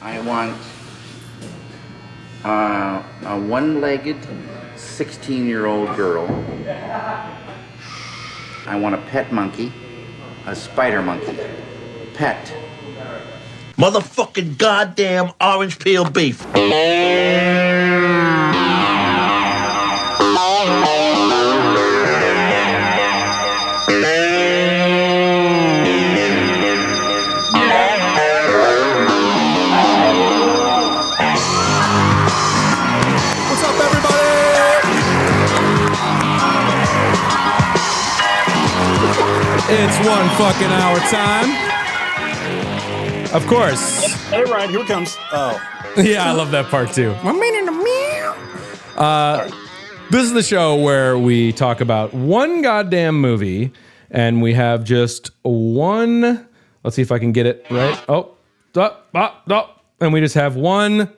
I want a one-legged 16-year-old girl. I want a pet monkey, a spider monkey. Pet. Motherfucking goddamn orange peel beef. It's 1 fucking hour time. Of course. Hey, Ryan, here it comes. Oh. Yeah, I love that part too. This is the show where we talk about one goddamn movie, and we have just one. Let's see if I can get it right. And we just have 1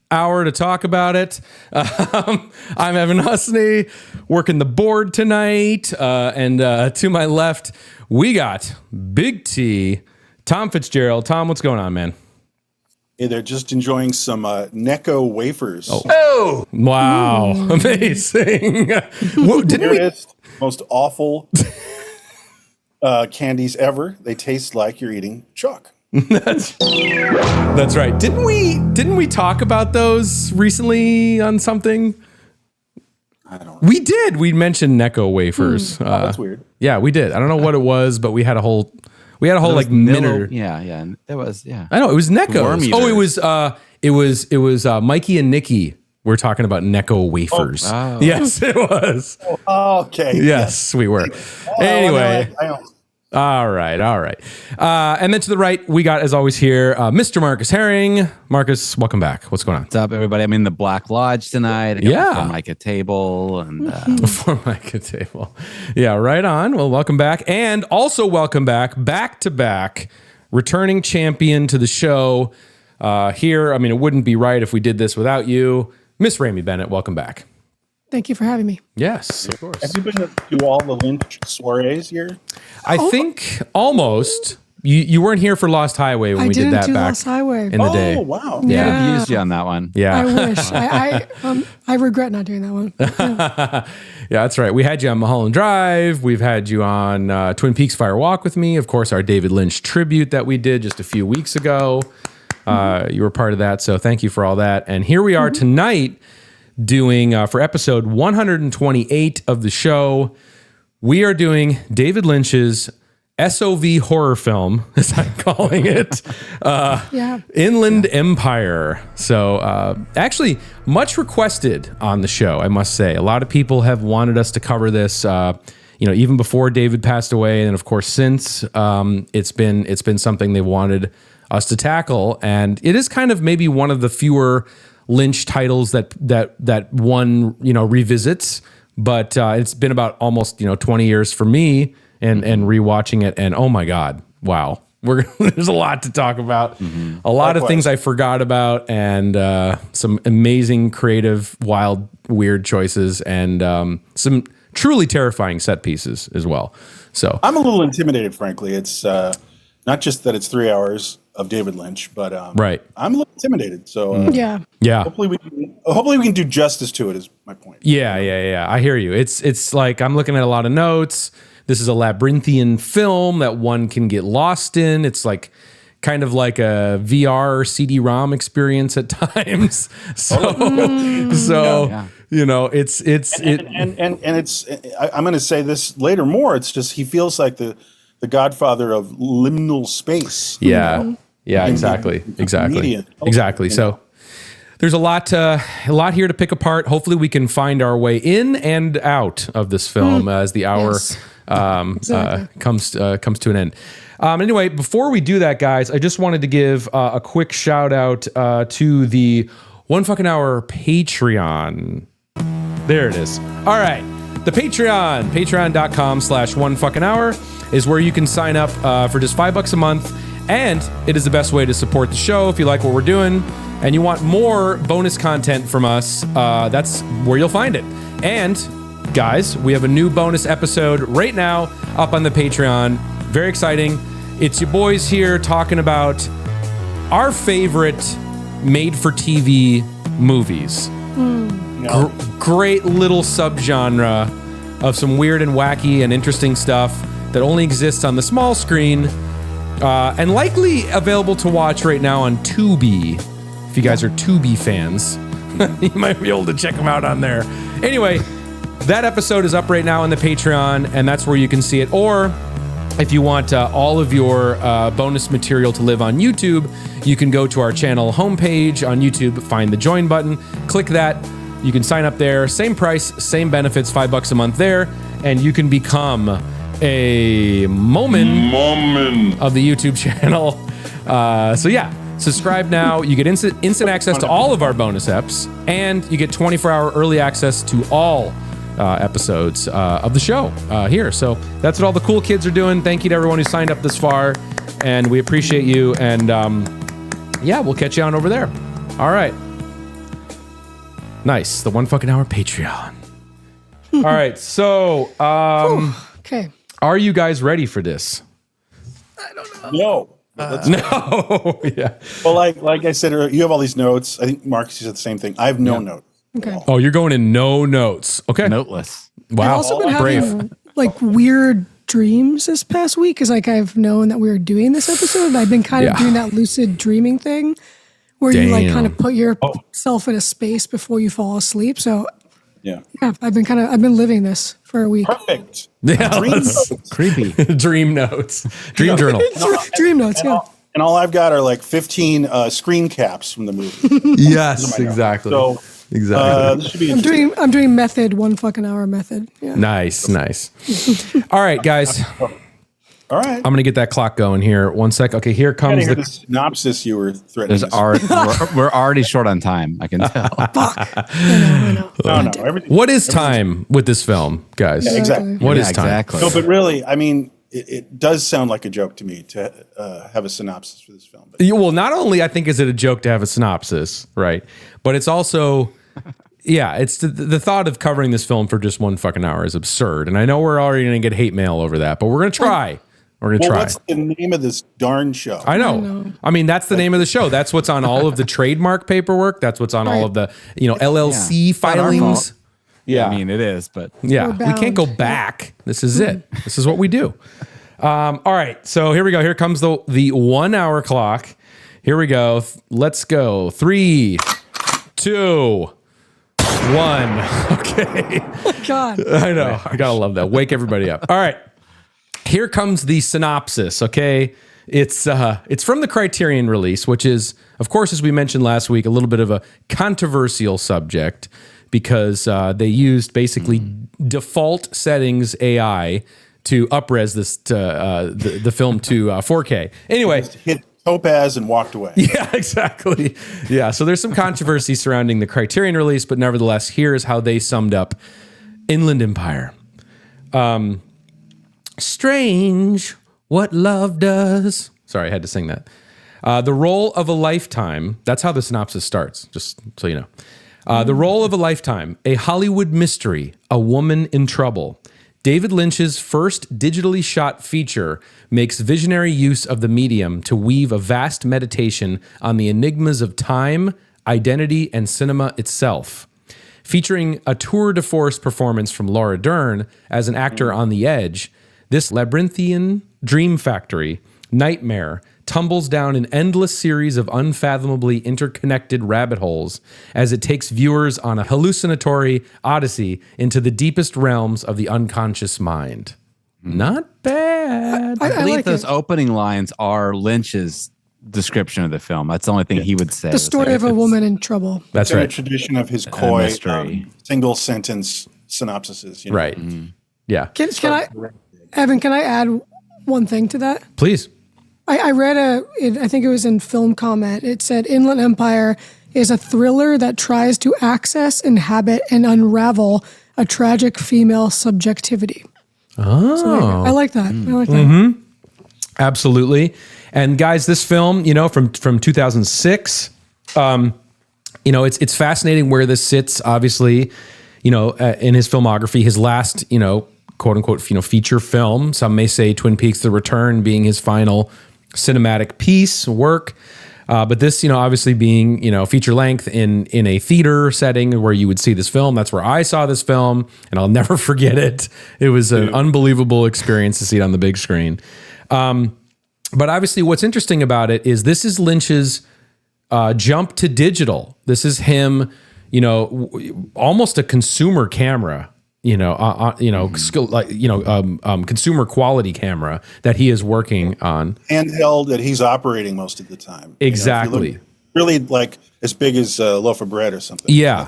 hour to talk about it. I'm Evan Husney, working the board tonight, and to my left, we got Big T, Tom Fitzgerald. Tom, what's going on, man? Hey, they're just enjoying some Necco wafers. Oh, wow. Amazing. Most awful candies ever. They taste like you're eating chalk. That's right. Didn't we talk about those recently on something? I don't know. We did. We mentioned Necco wafers. That's weird. Yeah, we did. I don't know what it was, but we had a whole like minute. Yeah. That was, yeah. I know it was Necco. Oh, it was Mikey and Nikki. We're talking about Necco wafers. Oh. Yes, it was. Oh, okay. Yes, we were. Anyway. All right. And then to the right, we got, as always here, Mr. Marcus Herring. Marcus, welcome back. What's going on? What's up, everybody? I'm in the Black Lodge tonight. I got the Formica table. And, Formica table. Yeah, right on. Well, welcome back. And also welcome back to back, returning champion to the show here. I mean, it wouldn't be right if we did this without you. Miss Rémy Bennett, welcome back. Thank you for having me. Yes, of course. Have you been to all the Lynch soirees here? I think almost. You weren't here for Lost Highway when we did that back Lost Highway. in the day. Oh, wow. yeah, I've used you on that one. Yeah. I wish. I regret not doing that one. Yeah. Yeah, that's right. We had you on Mulholland Drive. We've had you on Twin Peaks Fire Walk with me. Of course, our David Lynch tribute that we did just a few weeks ago. You were part of that, so thank you for all that. And here we are tonight doing, for episode 128 of the show, we are doing David Lynch's SOV horror film, as I'm calling it, Inland Empire. So actually much requested on the show, I must say. A lot of people have wanted us to cover this, even before David passed away. And of course, since it's been something they wanted us to tackle. And it is kind of maybe one of the fewer Lynch titles that one revisits, but it's been about almost 20 years for me and rewatching it, and oh my god, wow, there's a lot to talk about, a lot of things I forgot about, and some amazing, creative, wild, weird choices, and some truly terrifying set pieces as well. So I'm a little intimidated, frankly. It's not just that it's 3 hours of David Lynch, but right. I'm a little intimidated. So yeah. Hopefully we can do justice to it. Is my point. Yeah. I hear you. It's like I'm looking at a lot of notes. This is a labyrinthian film that one can get lost in. It's like kind of like a VR CD-ROM experience at times. So it's I'm going to say this later more. It's just he feels like the godfather of liminal space. Yeah, exactly. So there's a lot here to pick apart. Hopefully we can find our way in and out of this film as the hour comes to an end. Anyway, before we do that, guys, I just wanted to give a quick shout out to the 1 fucking hour Patreon. There it is. All right. The patreon.com/1 fucking hour is where you can sign up for just $5 a month. And it is the best way to support the show if you like what we're doing and you want more bonus content from us. That's where you'll find it. And guys, we have a new bonus episode right now up on the Patreon. Very exciting. It's your boys here talking about our favorite made-for-TV movies. No. Great little subgenre of some weird and wacky and interesting stuff that only exists on the small screen, and likely available to watch right now on Tubi. If you guys are Tubi fans, you might be able to check them out on there. Anyway, that episode is up right now on the Patreon, and that's where you can see it. Or if you want all of your bonus material to live on YouTube, you can go to our channel homepage on YouTube, find the join button, click that. You can sign up there. Same price, same benefits, $5 a month there, and you can become a Momen of the YouTube channel. So yeah, subscribe now. You get instant access to all of our bonus eps, and you get 24-hour early access to all episodes of the show here. So that's what all the cool kids are doing. Thank you to everyone who signed up this far, and we appreciate you. And yeah, we'll catch you on over there. All right. Nice. The 1 fucking hour Patreon. All right. So, Okay. are you guys ready for this? No. No. Yeah. Well, like I said earlier, you have all these notes. I think Marcus said the same thing. I have no notes. Okay. Oh, you're going in no notes. Okay. Noteless. Wow. I've also been Brave. having like weird dreams this past week because like I've known that we were doing this episode. And I've been kind of doing that lucid dreaming thing where you like kind of put yourself in a space before you fall asleep. So Yeah. I've been living this for a week. Perfect. Yeah. Dream notes. Creepy. Dream notes. Dream journal. Dream notes, yeah. And all I've got are like 15 screen caps from the movie. Yes, exactly. So exactly. this should be interesting. I'm doing method, 1 fucking hour method. Yeah. Nice. All right, guys. All right. I'm going to get that clock going here. 1 sec. Okay, here I comes hear the... the synopsis you were threatening. We're already short on time. I can tell. I know. No, everything. What is time with this film, guys? Yeah, exactly. What is Yeah, time? exactly. No, but really, I mean, it does sound like a joke to me to have a synopsis for this film. But Well, not only I think is it a joke to have a synopsis, right? But it's also, yeah, it's the thought of covering this film for just 1 fucking hour is absurd. And I know we're already going to get hate mail over that, but we're going to try. We're going to try. what's the name of this darn show? I know. I mean, that's the name of the show. That's what's on all of the trademark paperwork. That's what's on all of the, LLC It's not our filings. fault. Yeah. I mean, it is, but Yeah, We're we can't go bound. back. This is it. This is what we do. All right, so here we go. Here comes the 1 hour clock. Here we go. Let's go. 3, 2, 1. Okay. God. I know. I gotta love that. Wake everybody up. All right. Here comes the synopsis. Okay. It's from the Criterion release, which is, of course, as we mentioned last week, a little bit of a controversial subject because they used basically default settings AI to up-res this the film to 4K. Anyway, Hit Topaz and walked away. yeah, exactly. Yeah, so there's some controversy surrounding the Criterion release, but nevertheless, here is how they summed up Inland Empire. Strange what love does. Sorry, I had to sing that. The role of a lifetime. That's how the synopsis starts, just so you know. The role of a lifetime, a Hollywood mystery, a woman in trouble. David Lynch's first digitally shot feature makes visionary use of the medium to weave a vast meditation on the enigmas of time, identity, and cinema itself. Featuring a tour de force performance from Laura Dern as an actor on the edge, this labyrinthian dream factory, nightmare, tumbles down an endless series of unfathomably interconnected rabbit holes as it takes viewers on a hallucinatory odyssey into the deepest realms of the unconscious mind. Not bad. I believe like those it. opening lines are Lynch's description of the film. That's the only thing he would say. The story of a woman in trouble. That's In a right. tradition of his coy mystery. single sentence synopsises. Right. Yeah. Can I, Evan, can I add one thing to that? Please. I read I think it was in Film Comment. It said Inland Empire is a thriller that tries to access, inhabit, and unravel a tragic female subjectivity. Oh. So I like that. I like that. Absolutely. And guys, this film, from 2006, it's fascinating where this sits, obviously, in his filmography, his last, quote unquote, feature film. Some may say Twin Peaks: The Return being his final cinematic piece work. But this, obviously being, feature length in a theater setting where you would see this film. That's where I saw this film, and I'll never forget it. It was an unbelievable experience to see it on the big screen. But obviously what's interesting about it is this is Lynch's jump to digital. This is him, almost a consumer camera, consumer quality camera that he is working on. Handheld that he's operating most of the time. Exactly. Really like as big as a loaf of bread or something. Yeah.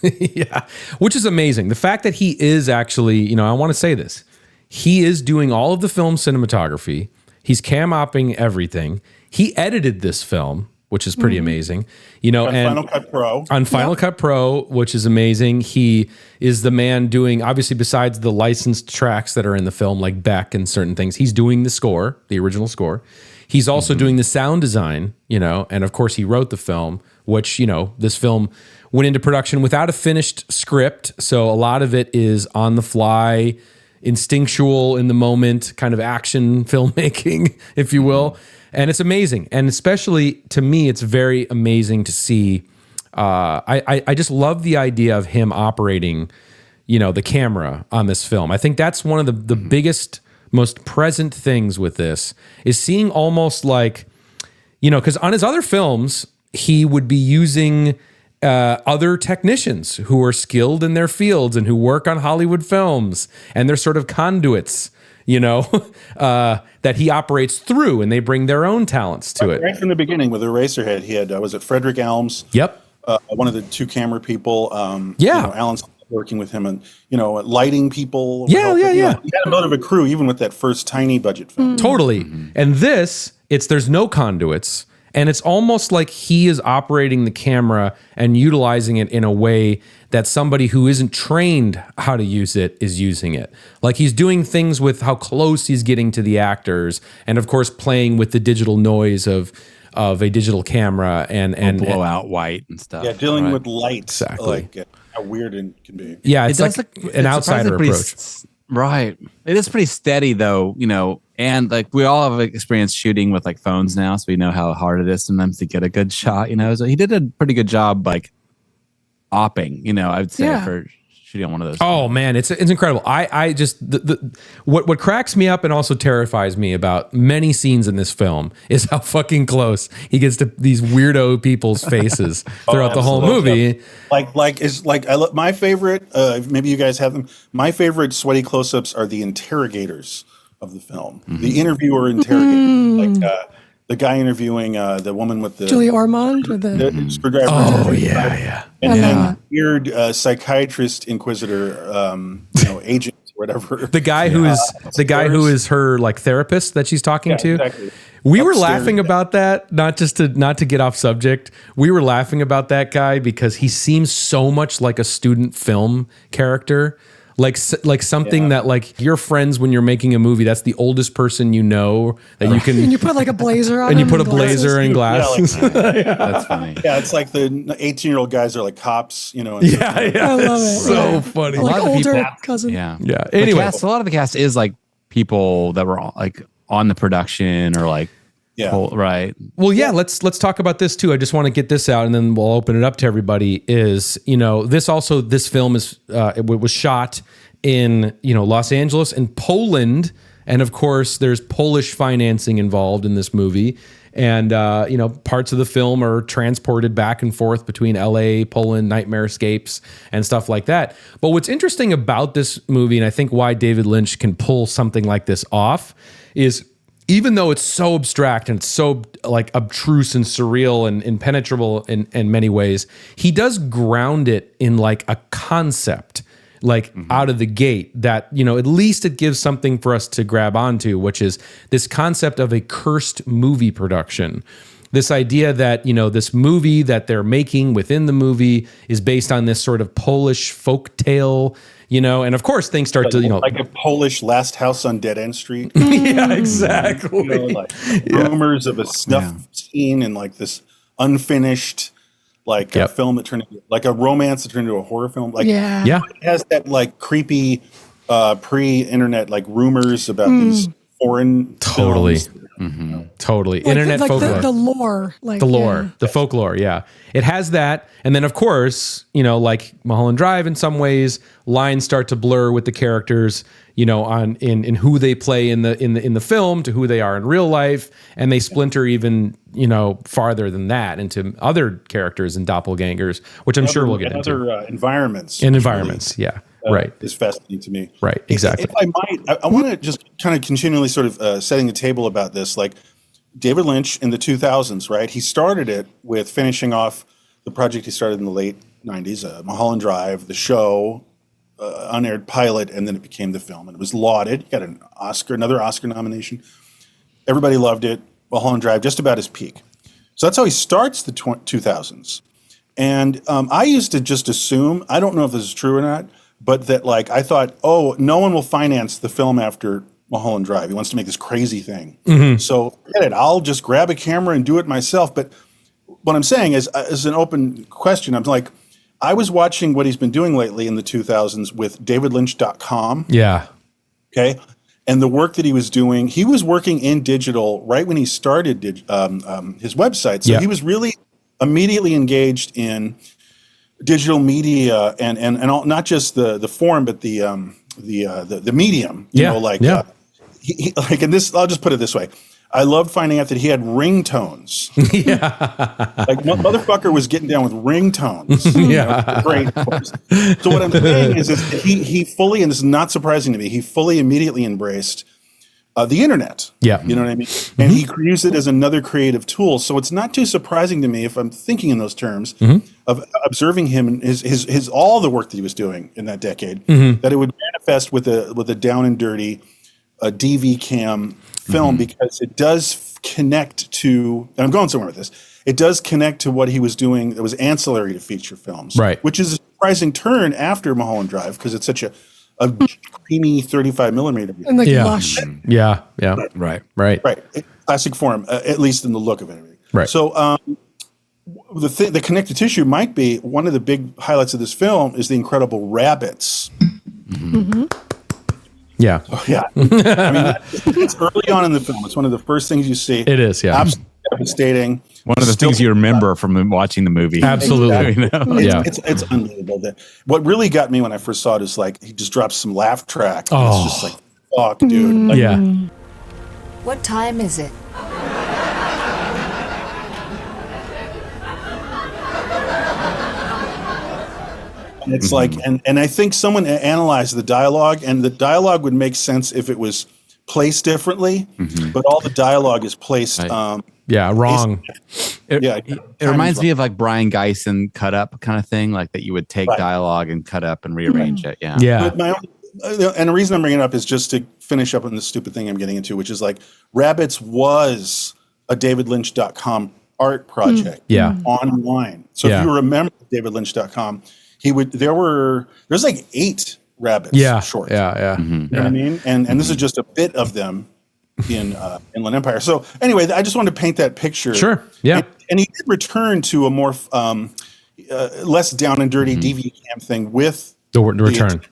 Yeah. Which is amazing. The fact that he is actually, I want to say this, he is doing all of the film cinematography. He's cam-opping everything. He edited this film, which is pretty amazing. On Final Cut Pro. On Final Cut Pro, which is amazing. He is the man doing, obviously, besides the licensed tracks that are in the film, like Beck and certain things, he's doing the score, the original score. He's also doing the sound design, and of course he wrote the film, which, this film went into production without a finished script. So a lot of it is on the fly, instinctual, in the moment, kind of action filmmaking, if you will. And it's amazing. And especially to me, it's very amazing to see. I just love the idea of him operating, the camera on this film. I think that's one of the biggest, most present things with this is seeing almost like, because on his other films, he would be using other technicians who are skilled in their fields and who work on Hollywood films, and they're sort of conduits, that he operates through, and they bring their own talents to it. Right from the beginning with Eraserhead, he had, was it Frederick Elms? Yep. One of the two camera people. Alan's working with him and, lighting people. Yeah. He had a bit of a crew, even with that first tiny budget film. Totally. And there's no conduits. And it's almost like he is operating the camera and utilizing it in a way that somebody who isn't trained how to use it is using it. Like he's doing things with how close he's getting to the actors, and of course playing with the digital noise of a digital camera and blow out white and stuff. Yeah, dealing with light. Exactly. Like how weird it can be. Yeah, it's like an outsider approach. Right. It is pretty steady though, and like we all have experience shooting with like phones now, so we know how hard it is sometimes to get a good shot, So he did a pretty good job like opping, I would say for shooting on one of those. Oh man, it's incredible. I just what cracks me up and also terrifies me about many scenes in this film is how fucking close he gets to these weirdo people's faces throughout the whole movie. My favorite. Maybe you guys have them. My favorite sweaty close-ups are the interrogators of the film. The interviewer interrogator, the guy interviewing the woman with the Julia Ormond with the screwdriver. Oh yeah. And then weird psychiatrist inquisitor, agent or whatever. The guy who is her like therapist that she's talking to. Exactly. We were laughing about that, not to get off subject. We were laughing about that guy because he seems so much like a student film character. Like something that like your friends when you're making a movie, that's the oldest person that you can. And you put like a blazer on. And you put a blazer and glasses. That's funny. Yeah, it's like the 18-year-old guys are like cops, Yeah. I love it. So funny. Like lot of older people- cousin. Yeah. Yeah. Anyway, a lot of the cast is like people that were like on the production or like right. Well, yeah, let's talk about this too. I just want to get this out and then we'll open it up to everybody. This film is it was shot in Los Angeles and Poland, and of course there's Polish financing involved in this movie. And parts of the film are transported back and forth between LA, Poland, nightmarescapes and stuff like that. But what's interesting about this movie, and I think why David Lynch can pull something like this off, is even though it's so abstract and it's so like abstruse and surreal and impenetrable in many ways, he does ground it in like a concept, like out of the gate that, at least it gives something for us to grab onto, which is this concept of a cursed movie production. This idea that, this movie that they're making within the movie is based on this sort of Polish folk tale, and of course things start to, like a Polish Last House on Dead End Street. Yeah, exactly. Rumors of a snuff scene and like this unfinished, like a film that turned into like a romance that turned into a horror film. Like, it has that like creepy pre-internet like rumors about these foreign films Totally. Like Internet folklore. the lore. Like The lore, the folklore, yeah. It has that. And then, of course, like Mulholland Drive in some ways, lines start to blur with the characters, in who they play in the film to who they are in real life. And they splinter even, farther than that into other characters and doppelgangers, which I'm sure we'll get into. Other environments. In environments, yeah. Right. Is fascinating to me. Right, exactly. If I might, I want to just kind of continually sort of setting the table about this. Like David Lynch in the 2000s, right? He started it with finishing off the project he started in the late 90s, Mulholland Drive, the show, unaired pilot, and then it became the film. And it was lauded. He got another Oscar nomination. Everybody loved it. Mulholland Drive, just about his peak. So that's how he starts the 2000s. And I used to just assume, I don't know if this is true or not, but that I thought, no one will finance the film after Mulholland Drive. He wants to make this crazy thing. So forget it. I'll just grab a camera and do it myself. But what I'm saying is an open question. I'm like, I was watching what he's been doing lately in the 2000s with davidlynch.com. Yeah. Okay. And the work that he was doing, he was working in digital right when he started his website. So he was really immediately engaged in digital media and all, not just the form, but the medium. And this, I'll just put it this way. I loved finding out that he had ringtones. Motherfucker was getting down with ringtones. Great. So what I'm saying is he fully, and this is not surprising to me, he fully immediately embraced the internet. Yeah. You know what I mean? And he used it as another creative tool. So it's not too surprising to me, if I'm thinking in those terms, of observing him and his all the work that he was doing in that decade, that it would manifest with a down and dirty DV cam film, because it does connect to, and I'm going somewhere with this, it does connect to what he was doing that was ancillary to feature films. Right. Which is a surprising turn after Mulholland Drive, because it's such a creamy 35 millimeter. And lush. Yeah. Right. Classic form, at least in the look of it. Right. So the connective tissue might be one of the big highlights of this film is the incredible rabbits. Yeah. Yeah. I mean, it's early on in the film. It's one of the first things you see. It is, yeah. Absolutely devastating. One of the things you remember from watching the movie. Absolutely. It's unbelievable. What really got me when I first saw it is he just drops some laugh track. And it's just fuck, dude. What time is it? And it's and I think someone analyzed the dialogue, and the dialogue would make sense if it was placed differently, but all the dialogue is placed wrong. It reminds me of Brian Geisen cut up kind of thing, that you would take dialogue and cut up and rearrange it. But and the reason I'm bringing it up is just to finish up on the stupid thing I'm getting into, which is Rabbits was a davidlynch.com art project online. So if you remember davidlynch.com, there's 8 rabbits short. You know what I mean? And this is just a bit of them in Inland Empire. So anyway, I just wanted to paint that picture. Sure. Yeah. And he did return to a more less down and dirty DV cam thing with the return.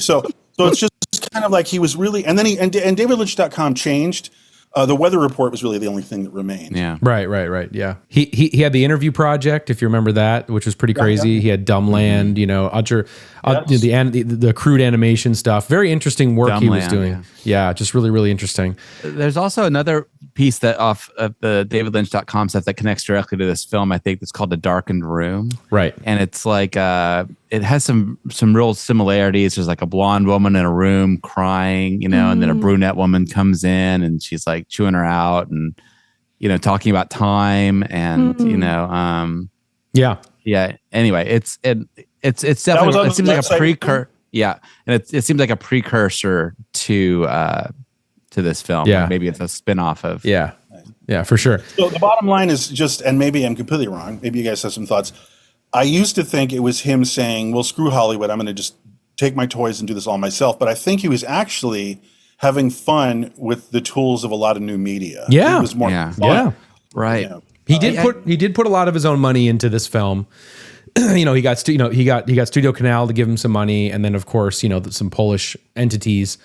So it's just kind of he was really, and then and davidlynch.com changed. The weather report was really the only thing that remained. Yeah. Right. Yeah. He had the interview project, if you remember that, which was pretty crazy. He had Dumbland, the crude animation stuff. Very interesting work he was doing. Yeah, just really, really interesting. There's also another piece that off of the davidlynch.com stuff that connects directly to this film. I think it's called The Darkened Room. Right. And it's it has some real similarities. There's a blonde woman in a room crying, and then a brunette woman comes in and she's chewing her out and, talking about time and, Anyway, it's definitely, it seems like a precursor. Yeah. And it seems like a precursor to this film. Yeah. Maybe it's a spinoff of. Yeah. Yeah, for sure. So the bottom line is just, and maybe I'm completely wrong. Maybe you guys have some thoughts. I used to think it was him saying, well, screw Hollywood. I'm going to just take my toys and do this all myself. But I think he was actually having fun with the tools of a lot of new media. Yeah. It was more fun. Yeah. Right. He did put a lot of his own money into this film. he got Studio Canal to give him some money, and then of course, some Polish entities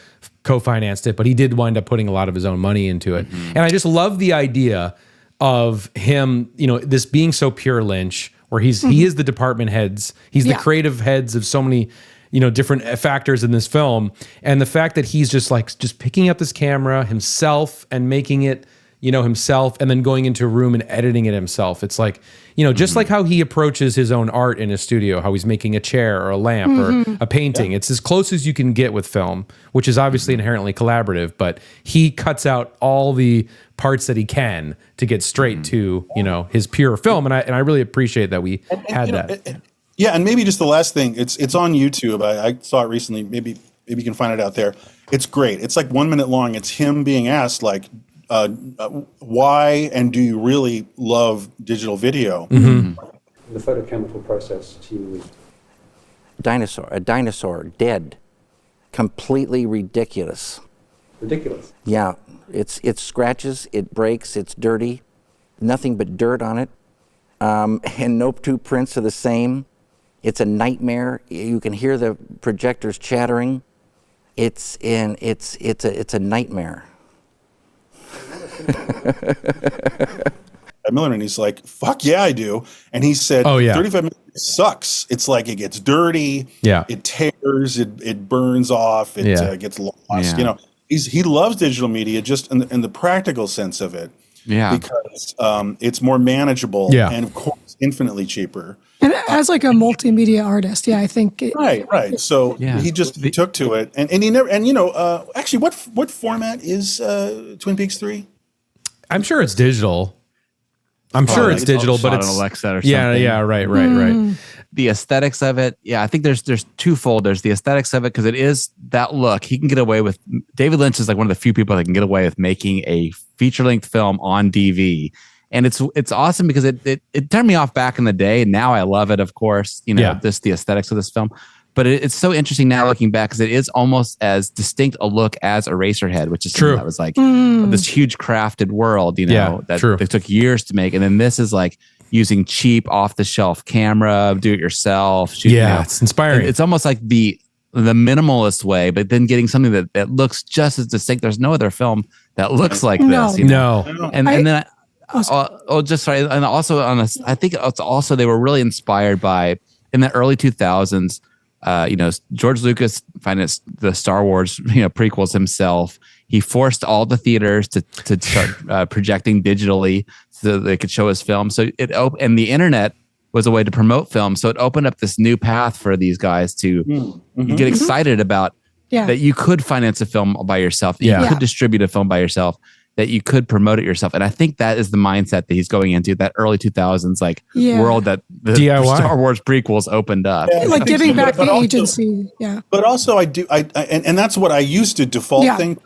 co-financed it, but he did wind up putting a lot of his own money into it. And I just love the idea of him, this being so pure Lynch, where he is the department heads, he's the creative heads of so many different factors in this film, and the fact that he's just picking up this camera himself and making it himself, and then going into a room and editing it himself. It's like, just like how he approaches his own art in his studio, how he's making a chair or a lamp or a painting. It's as close as you can get with film, which is obviously inherently collaborative, but he cuts out all the parts that he can to get straight to, his pure film. And I really appreciate that we had that. Yeah. And maybe just the last thing, it's on YouTube. I saw it recently. Maybe you can find it out there. It's great. It's like 1 minute long. It's him being asked why and do you really love digital video? The photochemical process to you. A dinosaur, dead. Completely ridiculous. Ridiculous. Yeah, it scratches, it breaks, it's dirty. Nothing but dirt on it. And no two prints are the same. It's a nightmare. You can hear the projectors chattering. It's a nightmare. Miller, and he's like, fuck yeah, I do. And he said, 35 minutes sucks. It's like it gets dirty, it tears, it burns off, it gets lost. He loves digital media just in the practical sense of it. Yeah. Because it's more manageable and of course infinitely cheaper. And as like a multimedia artist, I think right. So he took to it, and he never. And actually, what format is Twin Peaks 3? I'm sure it's digital. But it's on Alexa or something. Right. The aesthetics of it, I think there's twofold. There's the aesthetics of it because it is that look. He can get away with. David Lynch is like one of the few people that can get away with making a feature-length film on DV. And it's awesome because it turned me off back in the day, and now I love it. Of course, just the aesthetics of this film. But it's so interesting now looking back because it is almost as distinct a look as Eraserhead, which is true. That was like this huge crafted world, that they took years to make, and then this is like using cheap off the shelf camera, do it yourself. It's inspiring. It's almost like the minimalist way, but then getting something that looks just as distinct. There's no other film that looks like this. And then. Sorry. And also I think it's also they were really inspired by in the early 2000s. George Lucas financed the Star Wars prequels himself. He forced all the theaters to start projecting digitally so they could show his film. So and the internet was a way to promote film. So it opened up this new path for these guys to get excited about that you could finance a film by yourself. That you could distribute a film by yourself. That you could promote it yourself. And I think that is the mindset that he's going into, that early 2000s world that the DIY. Star Wars prequels opened up. Yeah, like giving back the agency. But also and that's what I used to default think.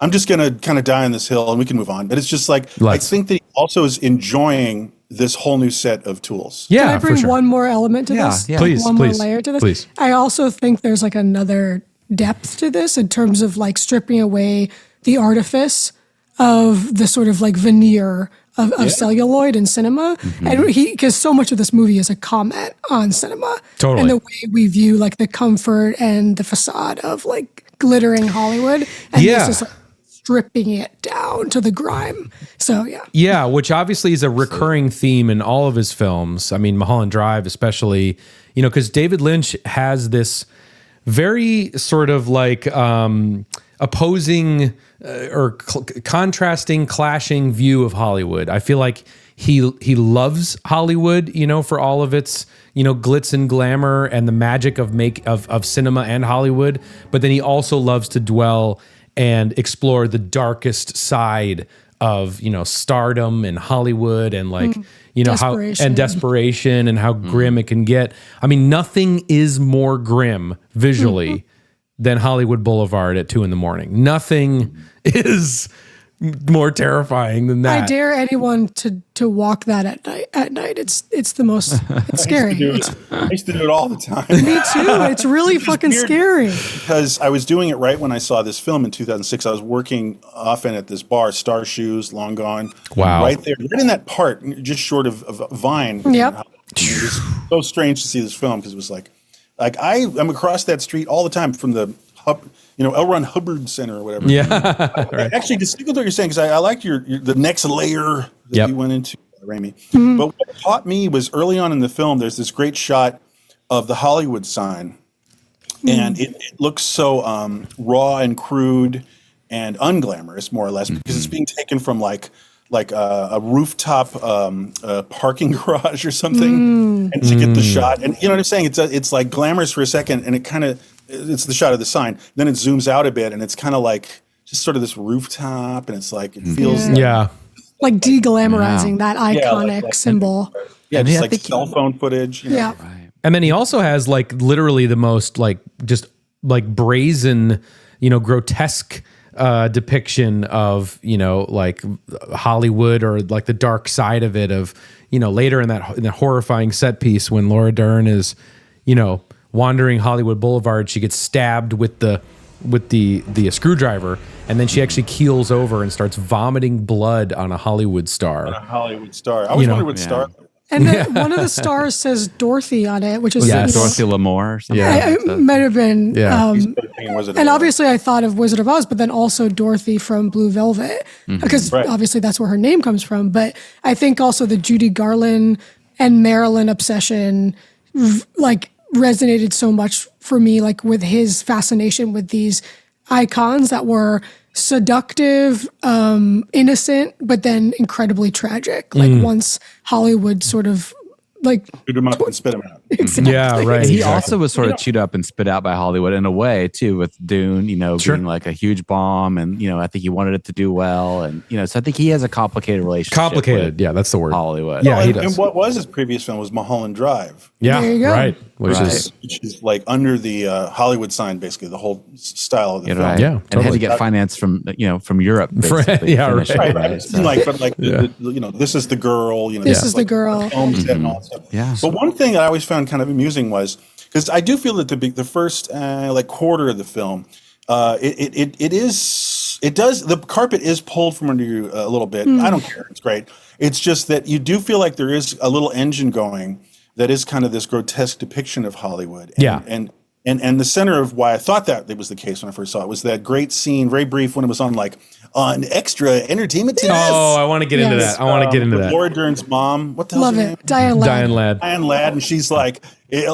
I'm just going to kind of die on this hill and we can move on. But it's just like, I think that he also is enjoying this whole new set of tools. Can I bring one more element to this? Please. One more layer to this? Please. I also think there's like another depth to this in terms of like stripping away the artifice of the sort of like veneer of celluloid in cinema. And because so much of this movie is a comment on cinema. Totally. And the way we view like the comfort and the facade of like glittering Hollywood. And this is like stripping it down to the grime. So which obviously is a recurring theme in all of his films. I mean, Mulholland Drive especially, because David Lynch has this very sort of like opposing or contrasting, clashing view of Hollywood. I feel like he loves Hollywood, for all of its, glitz and glamour and the magic of cinema and Hollywood. But then he also loves to dwell and explore the darkest side of, stardom and Hollywood and like, desperation and how grim it can get. I mean, nothing is more grim visually than Hollywood Boulevard at 2 a.m. Nothing is more terrifying than that. I dare anyone to walk that at night. It's the most, it's scary. I used to do it all the time. Me too. It's really fucking weird. scary. Because I was doing it right when I saw this film in 2006. I was working often at this bar, Star Shoes, Long Gone. Wow. Right there, right in that part, just short of Vine. Yep. It was so strange to see this film because it was like I'm across that street all the time from the L. Ron Hubbard Center or whatever. Yeah. Right. Actually, just think of what you're saying because I like the next layer that you went into, Rémy. But what taught me was early on in the film, there's this great shot of the Hollywood sign, and it looks so raw and crude and unglamorous, more or less, because it's being taken from like a rooftop parking garage or something, and to get the shot. And you know what I'm saying? It's like glamorous for a second, and it's the shot of the sign. Then it zooms out a bit, and it's kind of like just sort of this rooftop, and it's like it feels like de-glamorizing that iconic symbol. Yeah, just like cell phone footage. Yeah. Right. And then he also has like literally the most like just like brazen, grotesque depiction of like Hollywood or like the dark side of it of later in that horrifying set piece when Laura Dern is wandering Hollywood Boulevard, she gets stabbed with the screwdriver, and then she actually keels over and starts vomiting blood on a Hollywood star. I always wondered what star. And one of the stars says Dorothy on it, which is Dorothy Lamour or something. It might have been. And and obviously I thought of Wizard of Oz, but then also Dorothy from Blue Velvet, because obviously that's where her name comes from. But I think also the Judy Garland and Marilyn obsession, like, resonated so much for me, like with his fascination with these icons that were seductive, innocent, but then incredibly tragic. Like once Hollywood sort of like shoot him up and spit him out. Exactly. Yeah, right. And he also was sort of chewed up and spit out by Hollywood in a way too, with Dune, being like a huge bomb, and I think he wanted it to do well, and so I think he has a complicated relationship. Complicated, yeah, that's the word. Hollywood. Yeah, he and, does. and what was his previous film was Mulholland Drive. Yeah, There you go. right. Which is like under the Hollywood sign, basically the whole style of the film. Right. Yeah, and had totally. to get finance from Europe. basically, Yeah, finish it, right. Right. This is the girl. This is the girl. Homestead and all that stuff. Yeah. But one thing that I always found kind of amusing was because I do feel that the first quarter of the film, the carpet is pulled from under you a little bit. I don't care. It's great. It's just that you do feel like there is a little engine going that is kind of this grotesque depiction of Hollywood. And the center of why I thought that it was the case when I first saw it was that great scene, very brief, when it was on extra entertainment. Oh, I want to get into that. I want to get into that. Laura Dern's mom. What the hell's Love her it. name? Diane Ladd. Diane Ladd. Ladd, and she's like we're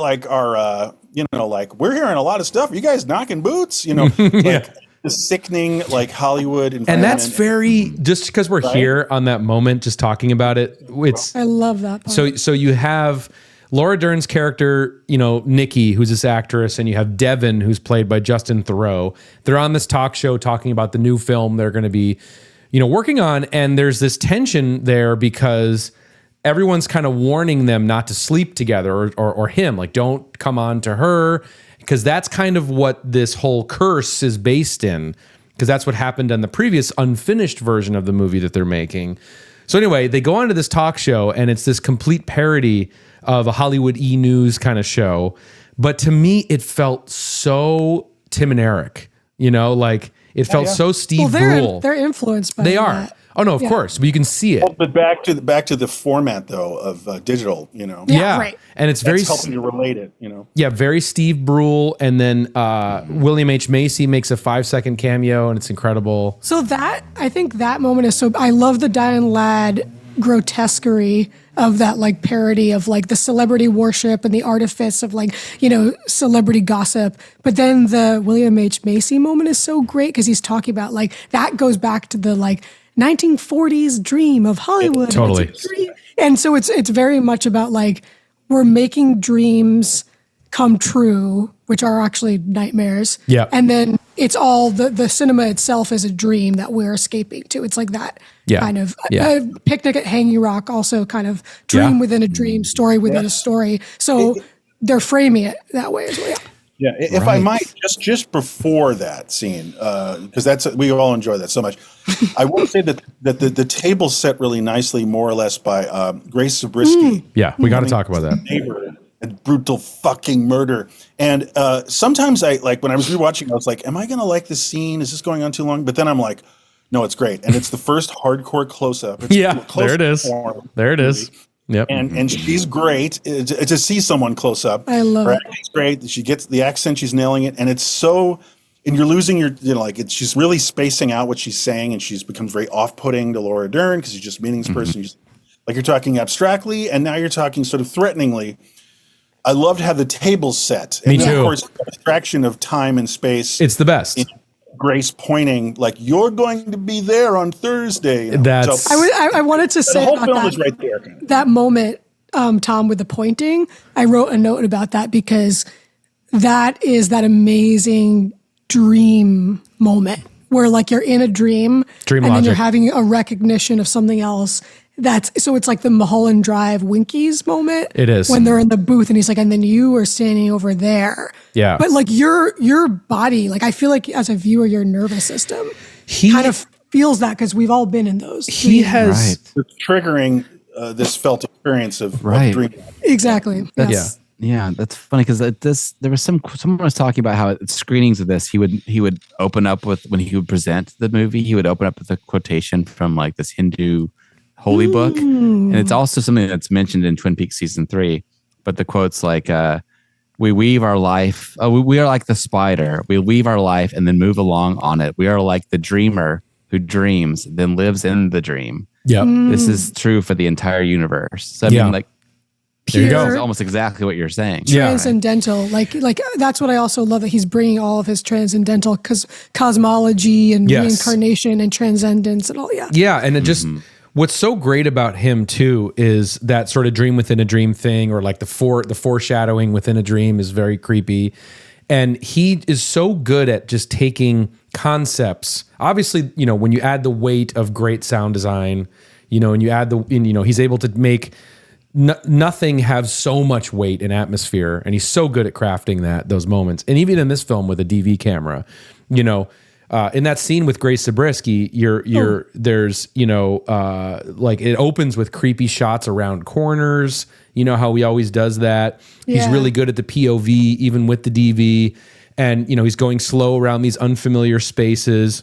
hearing a lot of stuff. Are you guys knocking boots? The sickening Hollywood environment. And that's very, just because we're here on that moment, just talking about it. I love that part. So you have Laura Dern's character, Nikki, who's this actress, and you have Devin, who's played by Justin Theroux. They're on this talk show talking about the new film they're going to be, working on. And there's this tension there because everyone's kind of warning them not to sleep together or him, like, don't come on to her, because that's kind of what this whole curse is based in, because that's what happened in the previous unfinished version of the movie that they're making. So anyway, they go on to this talk show, and it's this complete parody of a Hollywood E-News kind of show. But to me, it felt so Tim and Eric, it felt so Steve Brule. They're influenced by They that. are. Oh no, of course, but you can see it. But back to the format though of digital, Yeah, right. And it's very that's helping you relate it, Yeah, very Steve Brule, and then William H. Macy makes a 5-second cameo, and it's incredible. So I think that moment is so. I love the Diane Ladd grotesquerie of that parody of the celebrity worship and the artifice of celebrity gossip. But then the William H. Macy moment is so great because he's talking about that goes back to the 1940s dream of Hollywood. Totally. It's a dream. And so it's very much about we're making dreams come true, which are actually nightmares. Yeah. And then it's all the cinema itself is a dream that we're escaping to. It's like that kind of Picnic at Hanging Rock, also kind of dream within a dream, story within a story. So they're framing it that way as well. Yeah, if I might, just before that scene, because we all enjoy that so much. I will say that the table set really nicely, more or less, by Grace Zabriskie. Yeah, we got to talk about that. Neighbor and brutal fucking murder. And sometimes I when I was rewatching, I was like, "Am I going to like this scene? Is this going on too long?" But then I'm like, "No, it's great." And it's the first hardcore close up. There it is. There it is. Yep. And she's great to see someone close up. I love it. She's great. She gets the accent. She's nailing it. And it's so, and you're losing your, she's really spacing out what she's saying. And she's becomes very off-putting to Laura Dern because she's just a meetings person. You're talking abstractly and now you're talking sort of threateningly. I love to have the table set. Me and then, too. of course, the abstraction of time and space. It's the best. Grace pointing you're going to be there on Thursday. That's. So, I wanted to say the whole about film that, is right there. that moment, Tom, with the pointing. I wrote a note about that because that is that amazing dream moment where you're in a dream and then you're having a recognition of something else. So it's like the Mulholland Drive Winkies moment. It is. When they're in the booth and he's like, and then you are standing over there. Yeah. But your body, I feel like as a viewer, your nervous system kind of feels that because we've all been in those. He has. It's triggering this felt experience of dream. Exactly. Yeah, that's funny because there was someone was talking about how at screenings of this he would open up with, when he would present the movie, he would open up with a quotation from this Hindu holy book, and it's also something that's mentioned in Twin Peaks season 3. But the quote's we weave our life. We are like the spider. We weave our life and then move along on it. We are like the dreamer who dreams, then lives in the dream. Yep. This is true for the entire universe. So I mean, there you go. It's almost exactly what you're saying. Transcendental. Like that's what I also love, that he's bringing all of his transcendental cosmology and reincarnation and transcendence and all. Yeah. And it just, what's so great about him too is that sort of dream within a dream thing, or the foreshadowing within a dream is very creepy. And he is so good at just taking concepts. Obviously, when you add the weight of great sound design, and you add he's able to make nothing have so much weight and atmosphere. And he's so good at crafting those moments. And even in this film with a DV camera, in that scene with Grace Zabriskie, there's it opens with creepy shots around corners. You know how he always does that. He's really good at the POV, even with the DV, and he's going slow around these unfamiliar spaces.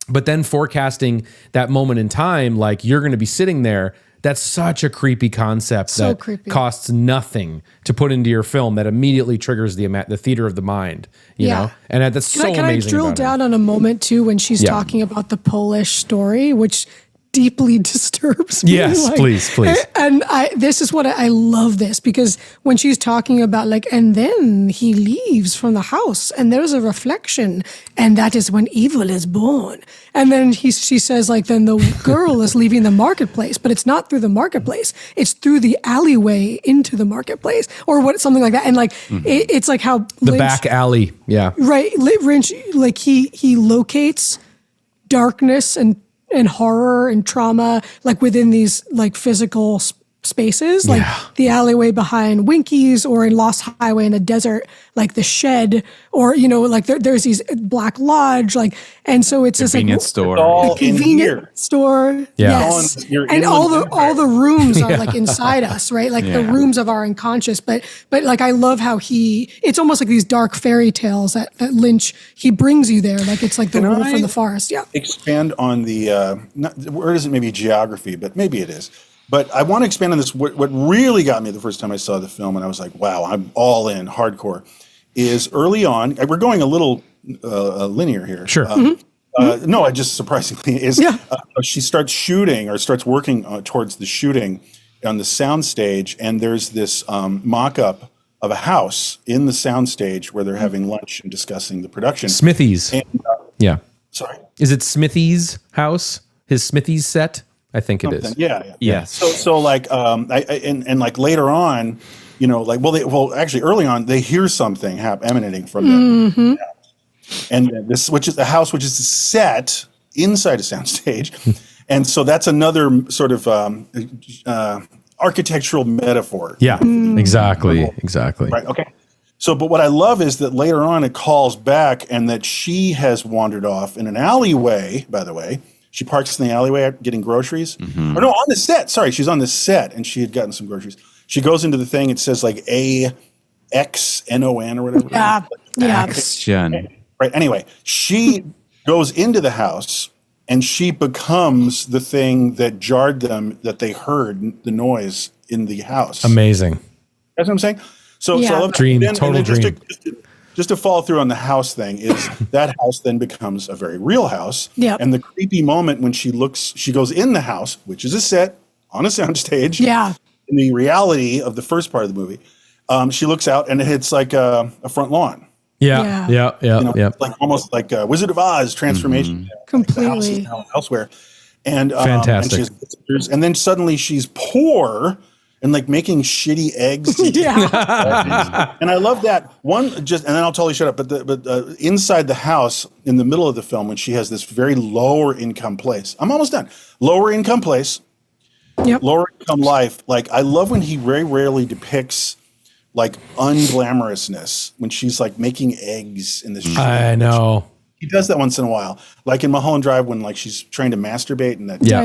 But then forecasting that moment in time, you're going to be sitting there. That's such a creepy concept costs nothing to put into your film, that immediately triggers the theater of the mind, you know? And that's so amazing. Can I drill down on a moment too when she's talking about the Polish story, which deeply disturbs me? Yes, please. And this is what I love this, because when she's talking about and then he leaves from the house and there's a reflection, and that is when evil is born. And then she says then the girl is leaving the marketplace, but it's not through the marketplace. It's through the alleyway into the marketplace, or something like that. And it's how the Lynch, back alley. Yeah. Right. Lynch, he locates darkness and horror and trauma within these physical spaces, the alleyway behind Winkies, or in Lost Highway in the desert, the shed, or there's these Black Lodge, and so it's convenience store, the convenient store, yes, and all the rooms are inside us, right, the rooms of our unconscious, but I love how it's almost like these dark fairy tales that Lynch, he brings you there, it's the wolf in the forest. Expand on the where is it, maybe geography, but maybe it is. But I want to expand on this. What really got me the first time I saw the film, and I was like, wow, I'm all in, hardcore, is early on, we're going a little linear here. Sure. No, I just surprisingly is she starts shooting, or starts working towards the shooting on the soundstage, and there's this mock-up of a house in the soundstage where they're having lunch and discussing the production. Smithy's. And, sorry. Is it Smithy's house? His Smithy's set? I think it is. Yeah. Yes. So later on, actually early on, they hear something emanating from them. And this, which is the house, which is set inside a soundstage. And so that's another sort of architectural metaphor. Yeah, exactly. Right. Okay. So, but what I love is that later on it calls back and that she has wandered off in an alleyway, by the way. She parks in the alleyway getting groceries. Or no, on the set. Sorry, she's on the set and she had gotten some groceries. She goes into the thing. It says like AXNON or whatever. Action. Right. Anyway, she goes into the house and she becomes the thing that jarred them, that they heard the noise in the house. Amazing. That's what I'm saying. So I love dream, that. total dream. Just to follow through on the house thing is that house then becomes a very real house. Yep. And the creepy moment when she goes in the house, which is a set on a soundstage. Yeah. In the reality of the first part of the movie, she looks out and it's like a front lawn. Yeah. Like almost like a Wizard of Oz transformation. Completely. The house is now elsewhere. And fantastic. And then suddenly she's poor and like making shitty eggs. Yeah. And I love that one. And then I'll totally shut up. But inside the house, in the middle of the film, when she has this very lower income place, I'm almost done. Lower income place, lower income life. Like I love when he very rarely depicts like unglamorousness when she's like making eggs in this. I know. He does that once in a while, like in Mulholland Drive when like she's trying to mastrate and that. Yeah.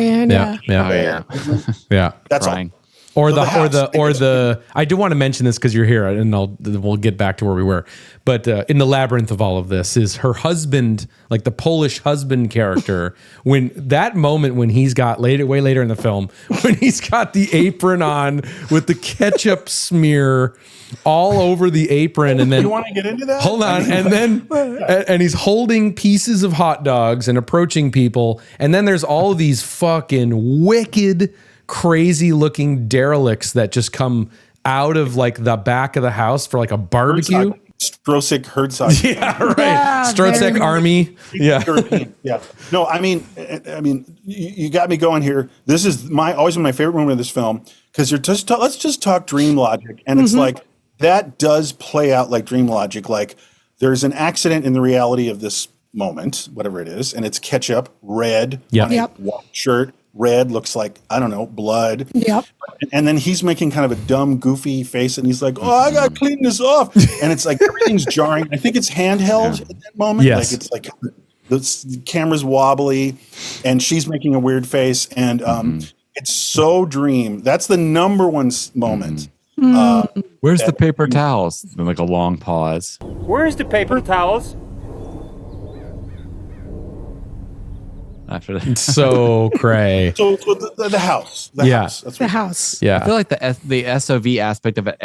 That's Crying. all. Or I do want to mention this because you're here, and we'll get back to where we were. But in the labyrinth of all of this is her husband, like the Polish husband character. When that moment when he's got way later in the film, when he's got the apron on with the ketchup smear all over the apron, and then you want to get into that? Hold on, and then and he's holding pieces of hot dogs and approaching people, and then there's all of these fucking wicked, crazy looking derelicts that just come out of like the back of the house for like a barbecue. Strosek Herzog. Yeah, right. Strosek Army. Yeah. Yeah. No, I mean, you got me going here. This is always one of my favorite moments of this film because let's just talk dream logic, and it's like that does play out like dream logic. Like there's an accident in the reality of this moment, whatever it is, and it's ketchup, red, on a white shirt. Red looks like, I don't know, blood. Yep. And then he's making kind of a dumb, goofy face, and he's like, "Oh, I gotta clean this off." And it's like everything's jarring. I think it's handheld at that moment. Yes. Like it's like the camera's wobbly, and she's making a weird face, and it's so dream. That's the number one moment. Where's the paper towels? Then like a long pause. Where's the paper towels? After that. It's so cray. So the house. The house. That's The house. Yeah. I feel like the SOV aspect of it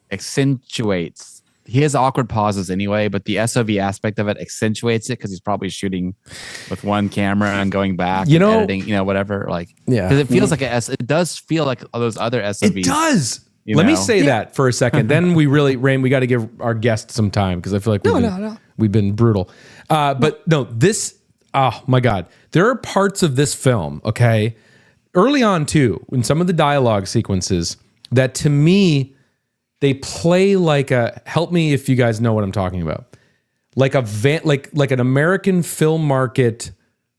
accentuates. He has awkward pauses anyway, but the SOV aspect of it accentuates it because he's probably shooting with one camera and going back, and editing, whatever. Like, because it feels like it does feel like all those other SOVs. It does. Let me say that for a second. Then we got to give our guests some time because I feel like we've been brutal. But no, this. Oh my God. There are parts of this film, okay, early on too, in some of the dialogue sequences that to me, they play like help me if you guys know what I'm talking about. Like like an American film market,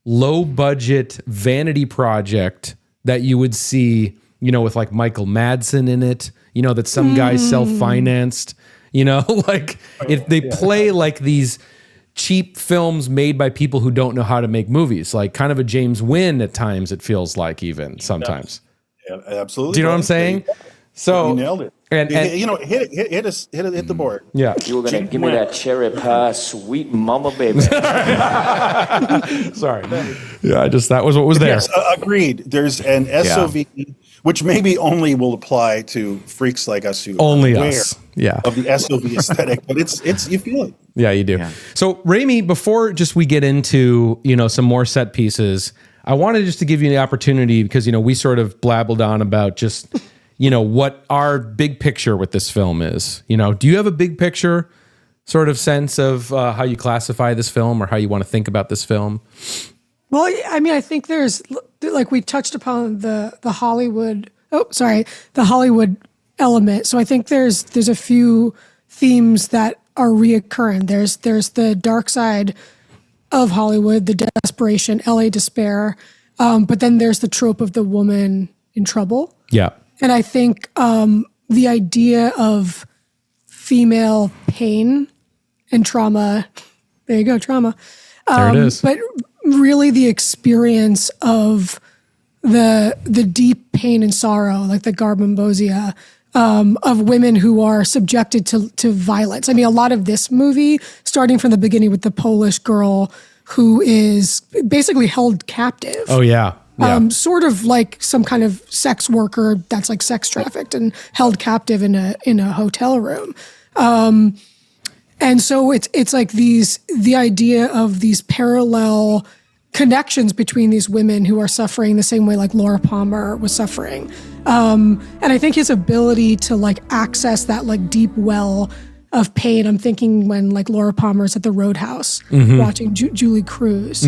low budget vanity project that you would see, with like Michael Madsen in it, that some guy self-financed, like if they play like these cheap films made by people who don't know how to make movies, like kind of a James Wynn at times, it feels like even sometimes. Yeah, absolutely. Do you know what I'm saying? So you nailed it. And hit the board. Yeah. You were gonna give me that cherry pie, sweet mama baby. Sorry. Yeah, that was what was there. Yes, agreed. There's an SOV, which maybe only will apply to freaks like us who only are aware us. Yeah. of the SOV aesthetic, but it's you feel it. Yeah, you do. Yeah. So, Rémy, before we get into, some more set pieces, I wanted just to give you the opportunity because, we sort of blabbled on about just, what our big picture with this film is. Do you have a big picture sort of sense of how you classify this film or how you want to think about this film? Well, I mean, I think there's, like we touched upon the Hollywood element. So I think there's a few themes that are reoccurring. There's the dark side of Hollywood, the desperation, LA despair, but then there's the trope of the woman in trouble. Yeah. And I think the idea of female pain and trauma. There you go, trauma. There it is. But really the experience of the deep pain and sorrow, like the garbambosia, of women who are subjected to violence. I mean, a lot of this movie, starting from the beginning with the Polish girl who is basically held captive. Oh, yeah. Sort of like some kind of sex worker that's like sex trafficked and held captive in a hotel room. And so it's like the idea of these parallel connections between these women who are suffering the same way like Laura Palmer was suffering. And I think his ability to like access that like deep well of pain. I'm thinking when like Laura Palmer's at the Roadhouse watching Julie Cruz.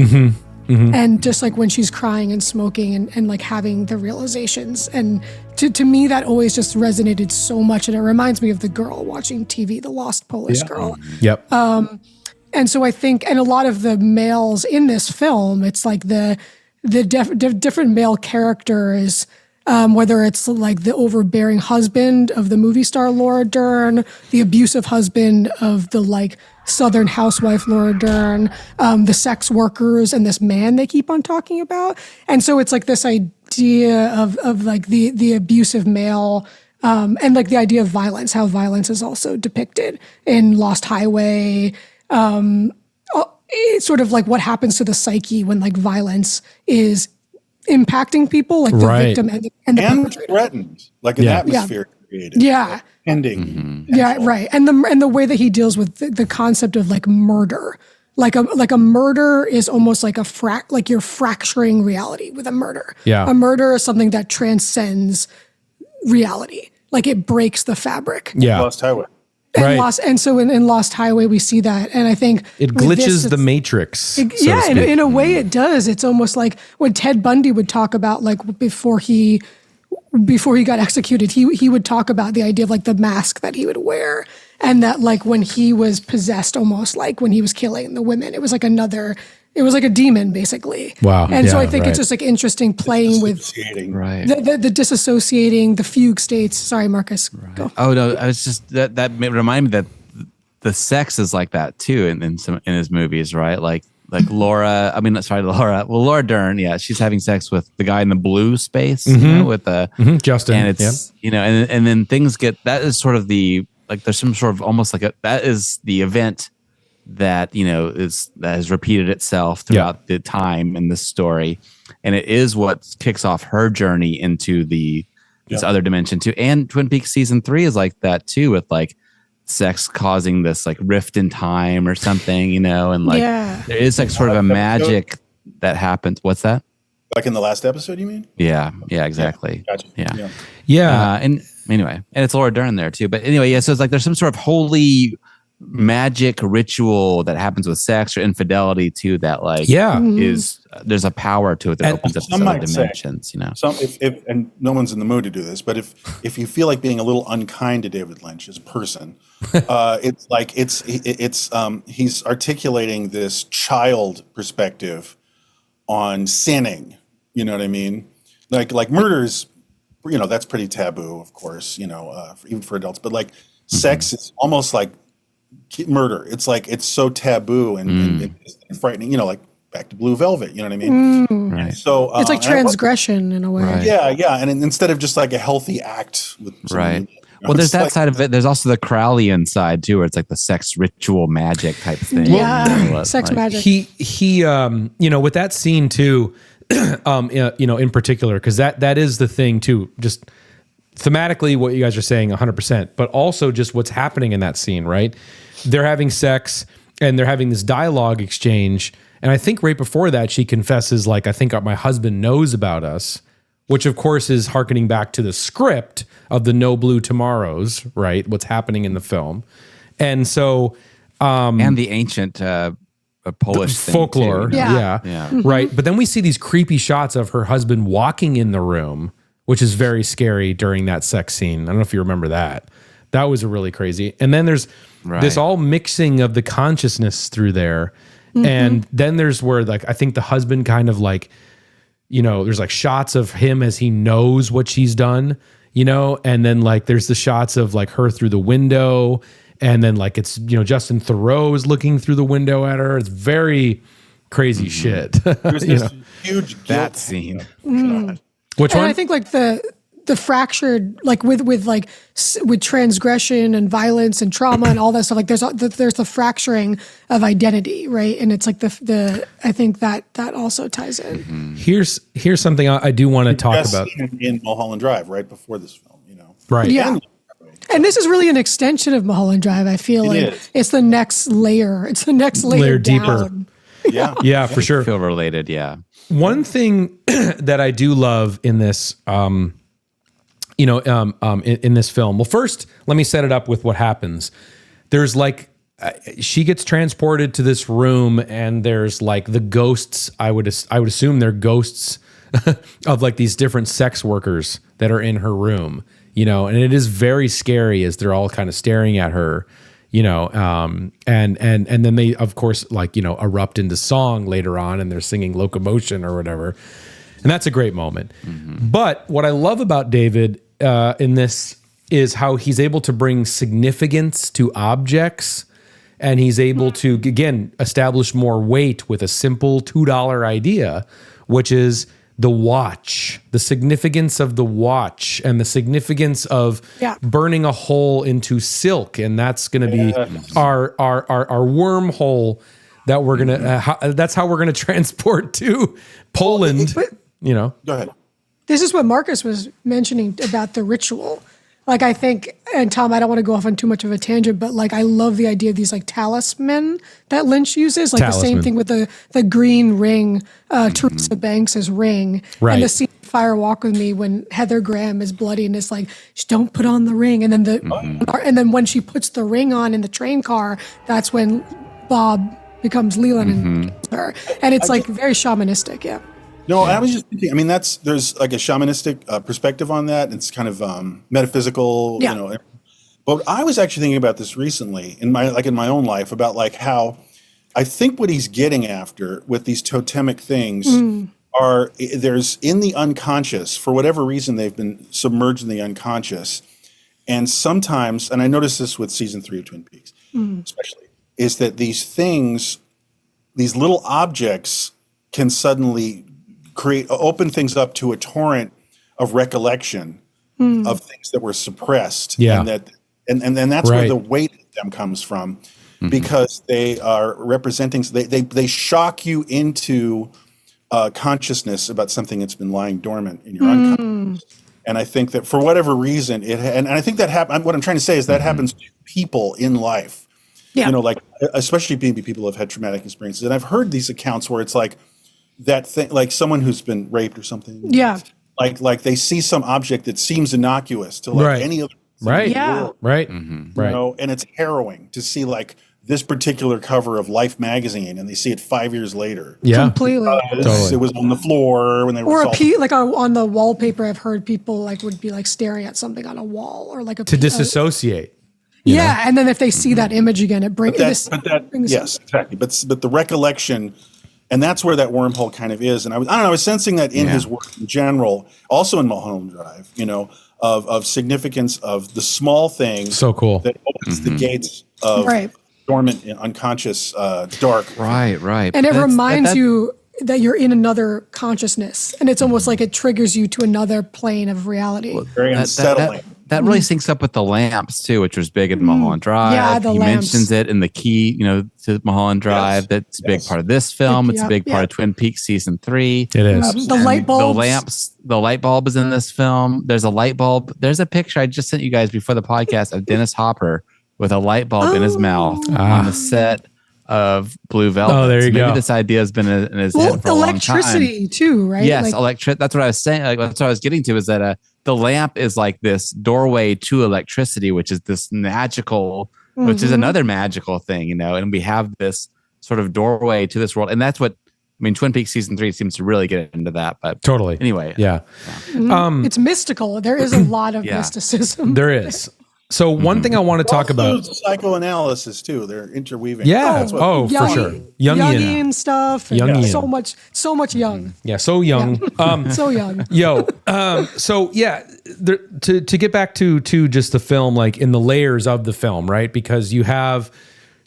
And just like when she's crying and smoking and like having the realizations. And to me, that always just resonated so much. And it reminds me of the girl watching TV, the lost Polish girl. Yep. And so I think, and a lot of the males in this film, it's like the different male characters, whether it's like the overbearing husband of the movie star Laura Dern, the abusive husband of the like Southern housewife Laura Dern, the sex workers, and this man they keep on talking about. And so it's like this idea of like the abusive male, and like the idea of violence, how violence is also depicted in Lost Highway. It's sort of like what happens to the psyche when like violence is impacting people, like the victim and the perpetrator. Threatened, like an atmosphere created. Yeah. Ending. Yeah, right. And the way that he deals with the concept of like murder. Like a murder is almost like like you're fracturing reality with a murder. Yeah. A murder is something that transcends reality. Like it breaks the fabric. Yeah. Lost Highway. And so in Lost Highway, we see that. And I think it glitches the matrix. In a way it does. It's almost like when Ted Bundy would talk about like before he got executed, he would talk about the idea of like the mask that he would wear. And that like when he was possessed, almost like when he was killing the women, it was like a demon basically. Wow. And so I think it's just like interesting playing with the disassociating, the fugue states. Sorry, Marcus. Go. Oh no, I was just that reminded me that the sex is like that too in his movies, right? Like Laura. I mean, sorry, Laura. Well, Laura Dern. Yeah, she's having sex with the guy in the blue space, you know, with the Justin. And it's you know, and then things get. That is sort of the like. There's some sort of almost like that is the event that you know that has repeated itself throughout the time in this story, and it is what kicks off her journey into this other dimension too. And Twin Peaks season 3 is like that too, with like sex causing this like rift in time or something, you know, and like there is like sort of a magic that happens. What's that? Like in the last episode, you mean? Yeah, exactly. Gotcha. Yeah. And anyway, and it's Laura Dern there too. But anyway, so it's like there's some sort of holy magic ritual that happens with sex or infidelity too that like is there's a power to it that opens up some other dimensions, you know. If and no one's in the mood to do this, but if you feel like being a little unkind to David Lynch as a person, it's like it's he's articulating this child perspective on sinning. You know what I mean? Like murders, you know, that's pretty taboo, of course, you know, even for adults. But like sex is almost like murder. It's like it's so taboo and frightening. You know, like back to Blue Velvet. You know what I mean? Right. So it's like transgression in a way. Right. Yeah. And instead of just like a healthy act with well, there's that side of it. There's also the Crowleyan side too, where it's like the sex ritual magic type thing. Yeah, sex magic. He you know, with that scene too, you know, in particular, because that is the thing too. Just thematically, what you guys are saying, 100%, but also just what's happening in that scene. Right? They're having sex and they're having this dialogue exchange, and I think right before that, she confesses, like, I think my husband knows about us. Which, of course, is hearkening back to the script of the No Blue Tomorrows, right? What's happening in the film. And so... and the ancient Polish folklore. Yeah. Right. But then we see these creepy shots of her husband walking in the room, which is very scary during that sex scene. I don't know if you remember that. That was really crazy. And then there's this all mixing of the consciousness through there. And then there's where, like, I think the husband kind of like... You know, there's like shots of him as he knows what she's done, you know, and then like there's the shots of like her through the window And then like it's, Justin Theroux is looking through the window at her. It's very crazy shit. There's this huge That guilt scene. Which And one? I think like the fractured, like with transgression and violence and trauma and all that stuff, like there's the fracturing of identity, right? And it's like I think that also ties in. Here's something I do want to talk best about. scene in Mulholland Drive right before this film, Right. Yeah. And this is really an extension of Mulholland Drive. I feel like is. it's the next layer. It's the next layer deeper. down. Yeah. Yeah, for sure. Feel related, yeah. One thing that I do love in this, in this film. Well, first, let me set it up with what happens. There's like, she gets transported to this room, and there's like the ghosts. I would assume they're ghosts of like these different sex workers that are in her room. And it is very scary as they're all kind of staring at her. And then they, of course, erupt into song later on, and they're singing Locomotion or whatever. And that's a great moment. But what I love about David in this is how he's able to bring significance to objects, and he's able to, again, establish more weight with a simple $2 idea, which is the watch, the significance of the watch, and the significance of burning a hole into silk. And that's going to be our wormhole that we're going to, that's how we're going to transport to Poland, Go ahead. This is what Marcus was mentioning about the ritual. Like, I think, and Tom, I don't want to go off on too much of a tangent, but like, I love the idea of these like talisman that Lynch uses, like the same thing with the green ring, Teresa Banks's ring, and the scene in Fire Walk with Me when Heather Graham is bloody and it's like, don't put on the ring, and then and then when she puts the ring on in the train car, that's when Bob becomes Leland and kills her, and it's like very shamanistic, No, I was just thinking. I mean, there's like a shamanistic perspective on that. It's kind of metaphysical, But I was actually thinking about this recently in my own life about like how I think what he's getting after with these totemic things there's in the unconscious, for whatever reason they've been submerged in the unconscious, and sometimes, and I noticed this with season 3 of Twin Peaks, especially, is that these things, these little objects, can suddenly open things up to a torrent of recollection of things that were suppressed, and that's where the weight of them comes from, because they are representing. They shock you into consciousness about something that's been lying dormant in your unconscious. And I think that for whatever reason, and I think that what I'm trying to say is that happens to people in life. Like especially people who have had traumatic experiences, and I've heard these accounts where it's like, that thing, like someone who's been raped or something. Yeah. Like they see some object that seems innocuous to like any other Right. Yeah. world, Right. Right. And it's harrowing to see like this particular cover of Life magazine, and they see it 5 years later. Yeah. Completely. It was on the floor when they were on the wallpaper. I've heard people like would be like staring at something on a wall or like to disassociate. And then if they see that image again, it brings yes, exactly. But the recollection. And that's where that wormhole kind of is. And I was sensing that in his work in general, also in Mulholland Drive, of significance of the small things. So cool. That opens the gates of dormant, unconscious, dark. Right. And it reminds you that you're in another consciousness. And it's almost like it triggers you to another plane of reality. Well, very unsettling. That really syncs up with the lamps too, which was big in Mulholland Drive. Yeah, the he lamps. mentions it in the key, to Mulholland Drive. That's a big part of this film. It's a big part of Twin Peaks season 3. It is. The light bulbs. The light bulb is in this film. There's a light bulb. There's a picture I just sent you guys before the podcast of Dennis Hopper with a light bulb in his mouth on the set of Blue Velvet. Oh, there you go. Maybe this idea has been in his head for a long time. Electricity too, right? Yes, that's what I was saying. Like, that's what I was getting to, is that the lamp is like this doorway to electricity, which is this magical, which is another magical thing, and we have this sort of doorway to this world. And that's what, Twin Peaks season 3 seems to really get into that, but totally. Anyway. Yeah. It's mystical. There is a lot of mysticism. There is. So one thing I want to talk about, psychoanalysis too. They're interweaving. Yeah. That's what, for sure. Jungian stuff. And Jungian. So much young. Yeah. So young. So young. So yeah, to get back to just the film, like in the layers of the film, right? Because you have,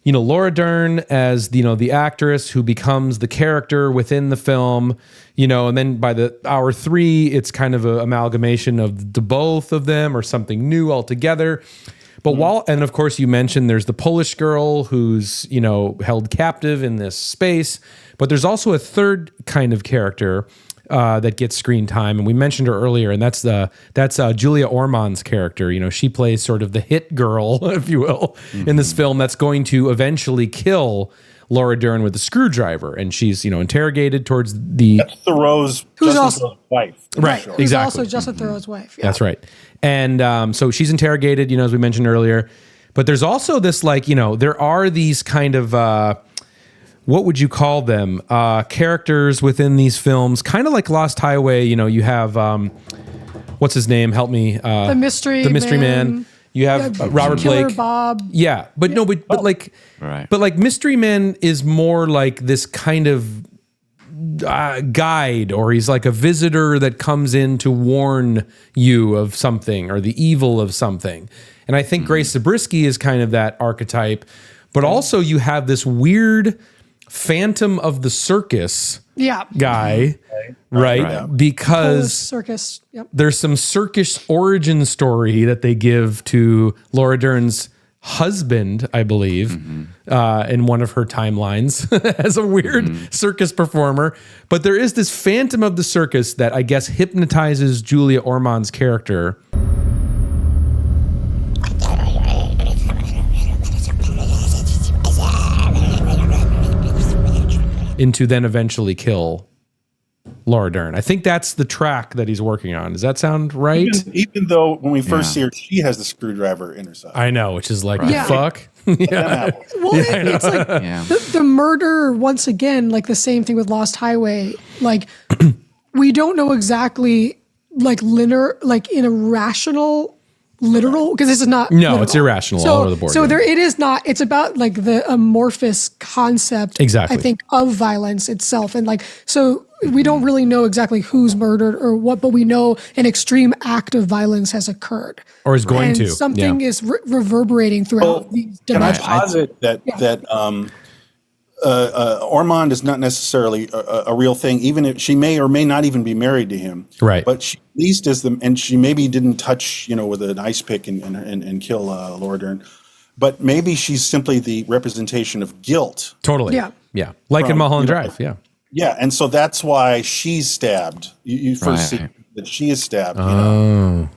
Laura Dern as, the actress who becomes the character within the film, and then by the hour 3, it's kind of an amalgamation of the both of them or something new altogether. But and of course you mentioned there's the Polish girl who's, held captive in this space, but there's also a third kind of character that gets screen time, and we mentioned her earlier, and that's Julia Ormond's character. She plays sort of the hit girl, if you will, in this film that's going to eventually kill Laura Dern with a screwdriver, and she's interrogated towards the that's Thoreau's Thoreau's wife, right? Sure. Exactly. Who's also Justin Thoreau's wife. Yeah. That's right. And so she's interrogated, as we mentioned earlier. But there's also this, there are these kind of what would you call them? Characters within these films, kind of like Lost Highway. You have what's his name? Help me. The mystery man. You have Robert Killer Blake. Bob. Yeah, but no, but like, right. But like Mystery Man is more like this kind of guide, or he's like a visitor that comes in to warn you of something or the evil of something. And I think Grace Zabriskie is kind of that archetype. But also you have this weird Phantom of the Circus guy, right? Because Polish circus. Yep. there's some circus origin story that they give to Laura Dern's husband, I believe, in one of her timelines as a weird circus performer. But there is this Phantom of the Circus that I guess hypnotizes Julia Ormond's character. Into then eventually kill Laura Dern. I think that's the track that he's working on. Does that sound right? Even though when we first see her, she has the screwdriver in her side. I know, which is like, the fuck? Well, it's like the murder, once again, like the same thing with Lost Highway. Like, we don't know exactly, like, in a rational, literal, because this is not literal. It's irrational all over the board. So it is not, it's about like the amorphous concept, exactly. I think, of violence itself. And like, so we don't really know exactly who's murdered or what, but we know an extreme act of violence has occurred. Or is going and to. Something is reverberating throughout these dimensions. Can I posit that Ormond is not necessarily a real thing, even if she may or may not even be married to him. Right. But she at least is and she maybe didn't touch, with an ice pick and kill Laura Dern. But maybe she's simply the representation of guilt. Totally. Yeah. Yeah. Like in Mulholland Drive. Yeah. Yeah. And so that's why she's stabbed. You first see that she is stabbed. And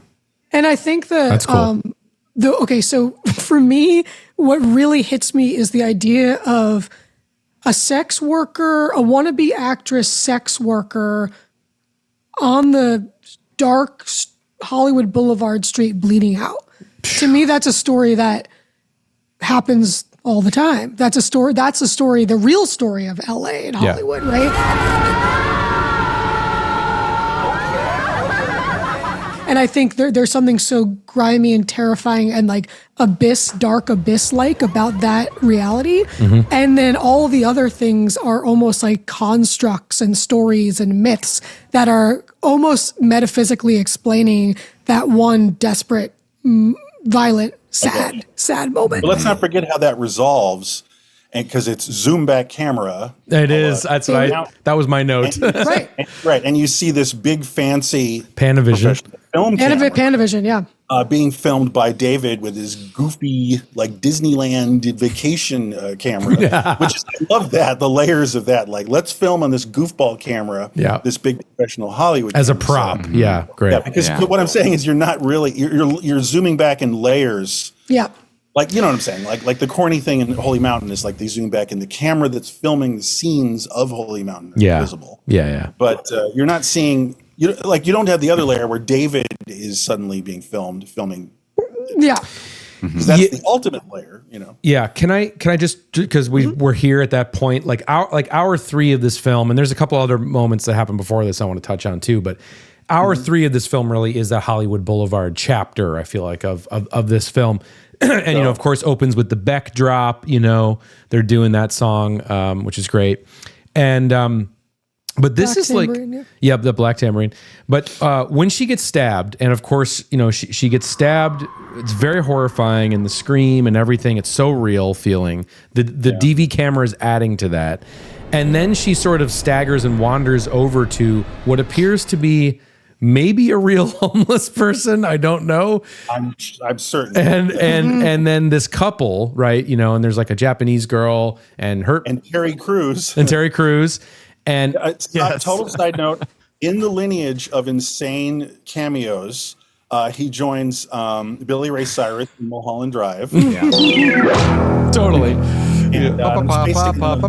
I think that that's cool. So for me, what really hits me is the idea of a sex worker, a wannabe actress sex worker on the dark Hollywood Boulevard street bleeding out. To me, that's a story that happens all the time. That's a story, the real story of LA and Hollywood, right? And I think there's something so grimy and terrifying and like dark abyss-like about that reality. And then all the other things are almost like constructs and stories and myths that are almost metaphysically explaining that one desperate, violent, sad moment. But let's not forget how that resolves. And because it's zoom back camera. It is. That's right. That was my note. Right. Right. And you see this big fancy Panavision film camera, Panavision, yeah. Being filmed by David with his goofy, like Disneyland vacation camera, which is, I love that, the layers of that. Like, let's film on this goofball camera, this big professional Hollywood as a camera. prop. Yeah, great. Yeah, because what I'm saying is you're not really, you're zooming back in layers. Yeah. Like, you know what I'm saying? Like the corny thing in Holy Mountain is like they zoom back and the camera that's filming the scenes of Holy Mountain is visible. Yeah. But you're not seeing, you don't have the other layer where David is suddenly being filming. Yeah. That's the ultimate layer, Yeah. Can I just, because we're here at that point, like hour 3 of this film, and there's a couple other moments that happened before this I want to touch on too, but hour 3 of this film really is that Hollywood Boulevard chapter, I feel like, of this film. And, of course, opens with the Beck drop. They're doing that song, which is great. And, but this is like, the Black Tambourine. But when she gets stabbed, and of course, she gets stabbed, it's very horrifying, and the scream and everything, it's so real feeling. The DV camera is adding to that. And then she sort of staggers and wanders over to what appears to be maybe a real homeless person. I don't know. I'm certain. And then this couple, right? And there's like a Japanese girl and Terry Crews. And total side note, in the lineage of insane cameos, he joins Billy Ray Cyrus in Mulholland Drive. Totally. And,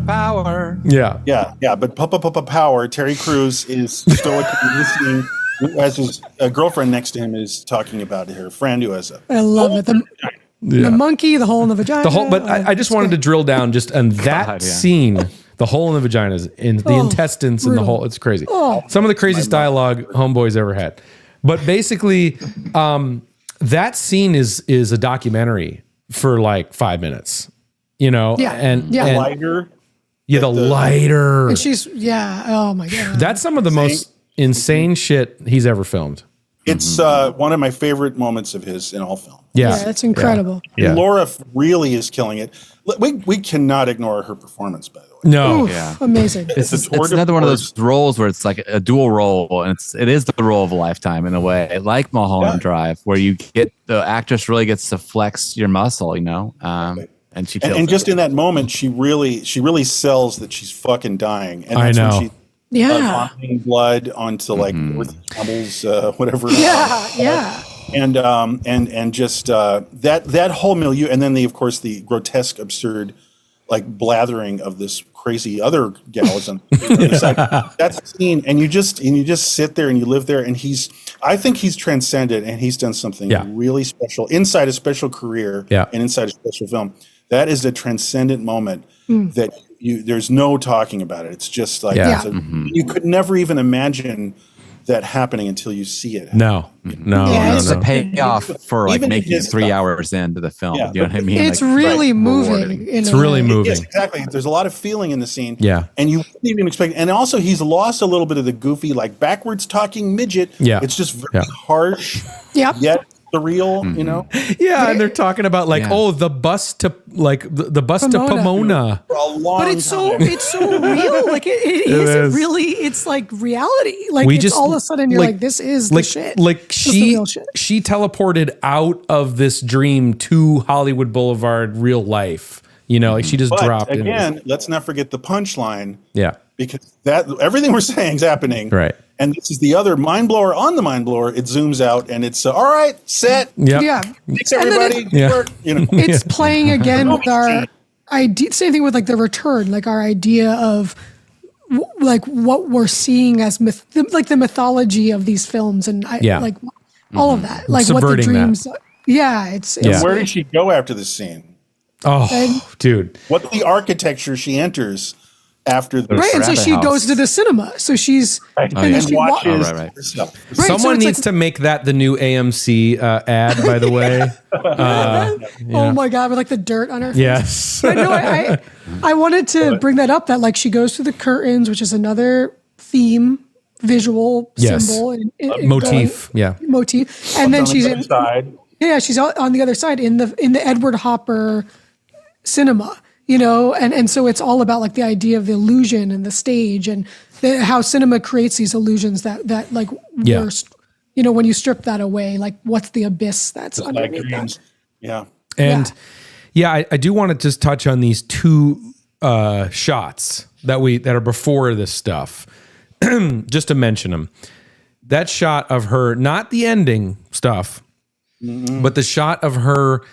power. Yeah. But Papa Power, Terry Crews is stoically listening as his girlfriend next to him is talking about her friend who has I love it. The monkey, the hole in the vagina. But I just wanted to drill down just on that scene. The hole in the vaginas, in the intestines, and the whole. It's crazy. Some of the craziest dialogue Homeboy's ever had. But basically, that scene is a documentary for like 5 minutes. The lighter. Yeah, the lighter. And she's, oh my God. That's some of the most insane shit he's ever filmed. It's one of my favorite moments of his in all film. Yeah, that's incredible. Yeah. Laura really is killing it. We cannot ignore her performance, by the way. No. Oof, amazing. It's another one of those roles where it's like a dual role, and it is the role of a lifetime in a way, like Mulholland Drive, where you get the actress really gets to flex your muscle, and she and just in that moment, she really sells that she's fucking dying. And that's when she vomiting blood onto like Dorothy Campbell's whatever. And just that whole milieu, and then of course the grotesque, absurd, like blathering of this crazy other gal is on the other side. That's the scene, and you just sit there and you live there, and I think he's transcended, and he's done something really special inside a special career and inside a special film. That is a transcendent moment that there's no talking about it. It's just like you could never even imagine that happening until you see it. No. It's a payoff for like making it 3 hours into the film. You know what I mean? It's really moving. It's really moving. Yes, exactly. There's a lot of feeling in the scene. Yeah. And you wouldn't even expect. And also, he's lost a little bit of the goofy, like backwards talking midget. Yeah. It's just very harsh. Yep. Yet surreal, Yeah, and they're talking about like, the bus to the bus to Pomona. But it's so real. Like it isn't really. It's like reality. Like all of a sudden you're like this is the shit. Like this is the real shit. she teleported out of this dream to Hollywood Boulevard, real life. Like she just dropped. Again, let's not forget the punchline. Yeah. Because everything we're saying is happening. Right. And this is the other mind blower on the mind blower. It zooms out and it's all right, set. Yep. Yeah. Thanks everybody. It's playing again with our idea. Same thing with like the return, like our idea of like what we're seeing as like the mythology of these films and like all of that, like subverting what the dreams. That. It's where did she go after this scene? Dude. What's the architecture she enters after the and so she goes to the cinema. So she's and she watches herself. Someone needs to make that the new AMC ad, by the way. Oh my God, with like the dirt on her face. Yes. But no, I wanted to bring that up, that like she goes through the curtains, which is another theme, visual symbol. And motif. Motif. And then she's side. Yeah, she's on the other side in the Edward Hopper cinema. And so it's all about like the idea of the illusion and the stage and how cinema creates these illusions that like when you strip that away, like what's the abyss that's underneath that? Yeah. And I do want to just touch on these two shots that are before this stuff, just to mention them. That shot of her, not the ending stuff, but the shot of her,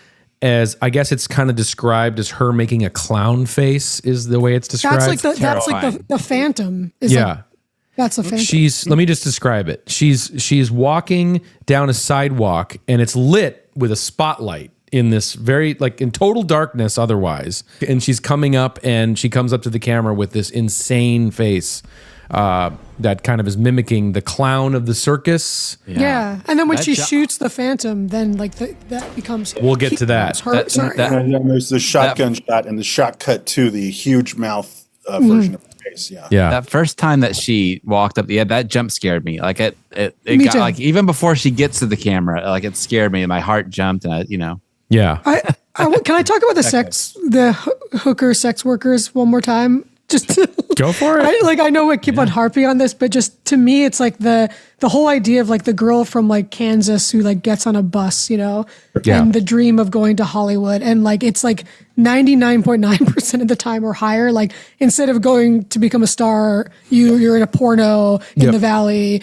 as I guess it's kind of described as her making a clown face is the way it's described. That's like the phantom. That's a phantom. Let me just describe it. She's walking down a sidewalk and it's lit with a spotlight in this very like in total darkness otherwise. And she's coming up and she comes up to the camera with this insane face. that kind of is mimicking the clown of the circus. Yeah. And then when That she jo- shoots the Phantom, then like that becomes. We'll get to that. Sorry. And then there's the shotgun shot and the shot cut to the huge mouth version of her face. Yeah. Yeah. That first time that she walked up, that jump scared me. Like it Me got too. like even before she gets to the camera, like it scared me and my heart jumped and Yeah. Can I talk about the hooker sex workers one more time? Just Go for it. I know we keep on harping on this, but just to me, it's like the whole idea of like the girl from like Kansas who like gets on a bus, Yeah. and the dream of going to Hollywood, and like it's like 99.9% of the time or higher. Like instead of going to become a star, you're in a porno in the valley.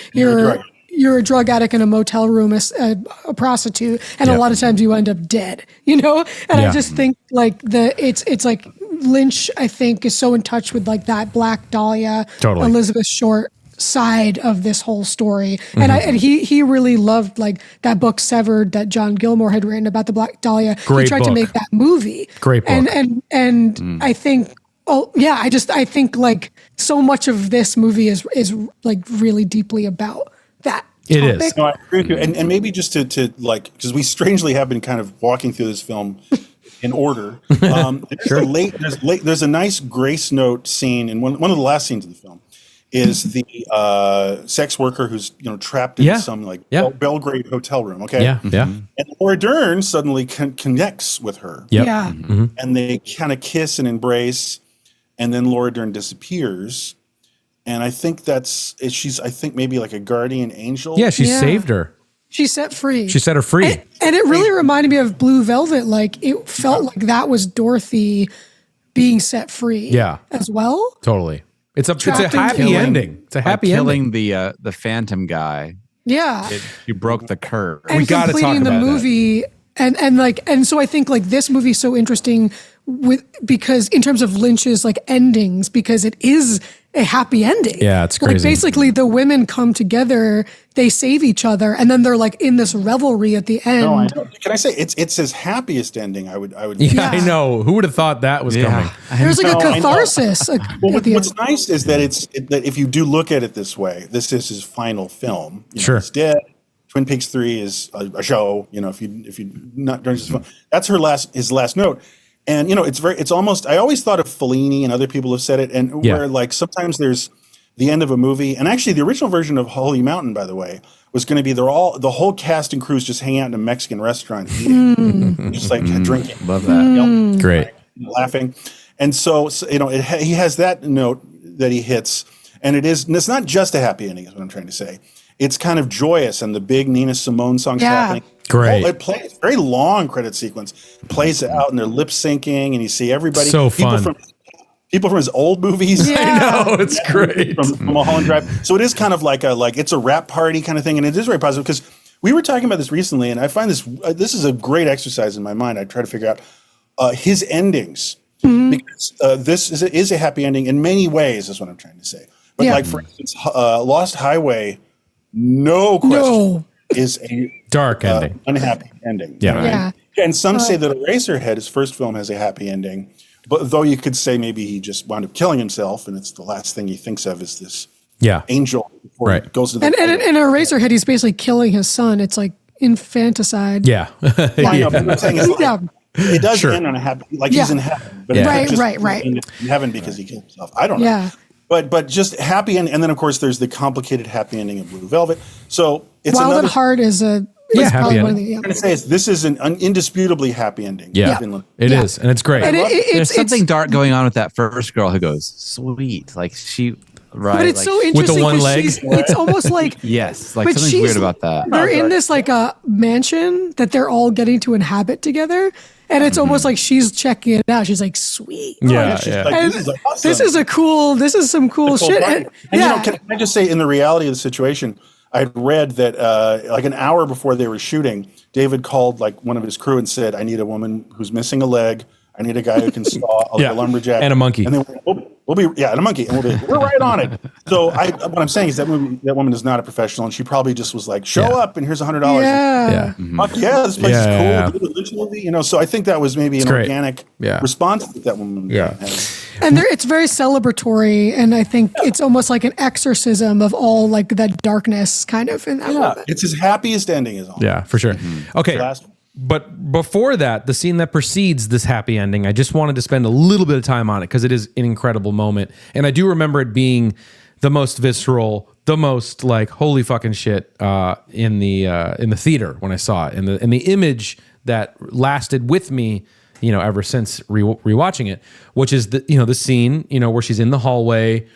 You're a drug addict in a motel room, a prostitute, and a lot of times you end up dead. And I just think like it's like Lynch, I think, is so in touch with like that Black Dahlia, Elizabeth Short side of this whole story. And he really loved like that book Severed that John Gilmore had written about the Black Dahlia. Great he tried book. to make that movie. Great book. And I think I think like so much of this movie is like really deeply about that. It topic. is. No, I agree with you. And maybe just to like, because we strangely have been kind of walking through this film in order. There's a nice grace note scene in one of the last scenes of the film is the sex worker who's trapped in some like Belgrade hotel room. Okay. Yeah. Yeah. And Laura Dern suddenly connects with her. Yep. Yeah. And they kind of kiss and embrace, and then Laura Dern disappears. And I think she's maybe like a guardian angel. Yeah. She saved her. She's set free. She set her free. And it really reminded me of Blue Velvet. Like it felt like that was Dorothy being set free. Yeah. As well. Totally. It's a Trapped and happy killing. ending. It's a happy ending. killing the Phantom guy. Yeah. You broke the curve. And we got to talk completing about the movie. And so I think like this movie is so interesting because in terms of Lynch's like endings, because it is a happy ending. Yeah, it's crazy. Like basically the women come together, they save each other, and then they're like in this revelry at the end. No, I know. Can I say it's his happiest ending? I would. Yeah, I know. Who would have thought that was coming? There's like a catharsis. Well, at the what's end. nice is that that if you do look at it this way, this is his final film. He's dead. Twin Peaks 3 is a show. If you not during his film, that's his last note. And it's almost. I always thought of Fellini, and other people have said it, and where like sometimes there's the end of a movie, and actually the original version of Holy Mountain, by the way, was going to be the whole cast and crew's just hanging out in a Mexican restaurant eating, just like drinking. Love that. Great. Laughing. And so he has that note that he hits, and it's not just a happy ending, is what I'm trying to say. It's kind of joyous, and the big Nina Simone song's happening. Great. It plays very long credit sequence. Plays out, and they're lip syncing, and you see everybody. So fun. People from his old movies. I know, it's great. From Mulholland Drive. So it is kind of like it's a rap party kind of thing, and it is very positive because we were talking about this recently, and I find this is a great exercise in my mind. I try to figure out his endings because this is a happy ending in many ways. Is what I'm trying to say. But like for instance, Lost Highway, no question, is a dark ending, unhappy ending. Yeah. And some say that Eraserhead, his first film, has a happy ending. But though you could say maybe he just wound up killing himself, and it's the last thing he thinks of is this angel before he goes to the and in Eraserhead, he's basically killing his son. It's like infanticide. Yeah. I'm saying it does end on a happy, like he's in heaven. But right. In heaven because he killed himself. I don't know. Yeah. But just happy ending, and then of course there's the complicated happy ending of Blue Velvet. So it's Wild another at Heart is a happy ending. What I'm trying to say is this is an indisputably happy ending. Yeah, it is, and it's great. And There's something dark going on with that first girl who goes sweet, like she. Right, but it's so interesting with the one leg. It's almost like yes, like something's weird about that. They're in this like a mansion that they're all getting to inhabit together, and it's almost like she's checking it out. She's like, "Sweet, yeah." Like, this is awesome. This is some cool shit." And can I just say, in the reality of the situation, I read that like an hour before they were shooting, David called like one of his crew and said, "I need a woman who's missing a leg. I need a guy who can saw a lumberjack and a monkey." And they went, we'll be and a monkey, and we're right on it. So what I'm saying is that woman is not a professional, and she probably just was like, "Show up, and here's $100." Yeah. Fuck yeah, this place is cool. Do the Lynch movie, So I think that was maybe an organic response that woman had. And it's very celebratory, and I think it's almost like an exorcism of all like that darkness kind of in that moment. It's his happiest ending is all. Yeah, for sure. Okay. But before that, the scene that precedes this happy ending, I just wanted to spend a little bit of time on it because it is an incredible moment. And I do remember it being the most visceral, the most like holy fucking shit in the theater when I saw it. And the image that lasted with me, ever since rewatching it, which is the scene, where she's in the hallway,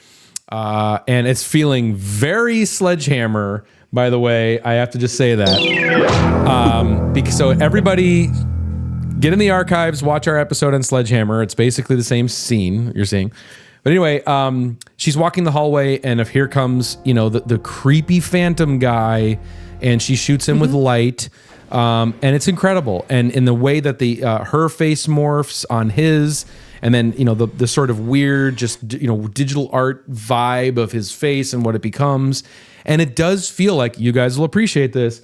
and it's feeling very Sledgehammer. By the way, I have to just say that. Because so everybody get in the archives, watch our episode on Sledgehammer. It's basically the same scene you're seeing. But anyway, she's walking the hallway, and here comes, the creepy phantom guy, and she shoots him with light. And it's incredible. And in the way that her face morphs on his, and then, the sort of weird, just, digital art vibe of his face and what it becomes. And it does feel like you guys will appreciate this,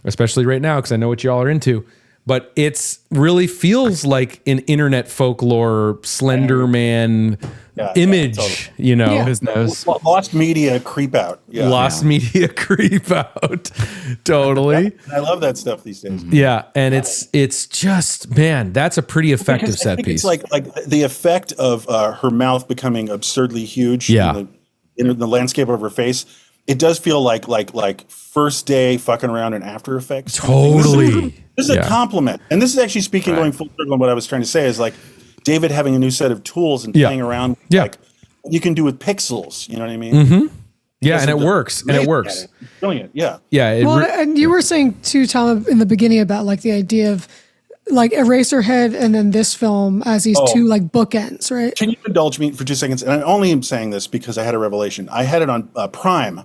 especially right now, because I know what y'all are into. But it's really feels like an internet folklore Slender Man image, totally. His nose. Lost media creep out. Yeah. Lost media creep out. Totally. I love that stuff these days. Yeah. And it's just, man, that's a pretty effective set piece. It's like the effect of her mouth becoming absurdly huge in the landscape of her face. It does feel like first day fucking around in After Effects. Totally. This is a compliment. And this is actually speaking, going full circle on what I was trying to say is like David having a new set of tools and playing around with like what you can do with pixels. You know what I mean? Mm-hmm. Yeah, and it works. Brilliant. Yeah. Yeah. And you were saying too, Tom, in the beginning about like the idea of like Eraserhead and then this film as these two like bookends, right? Can you indulge me for 2 seconds? And I only am saying this because I had a revelation. I had it on Prime.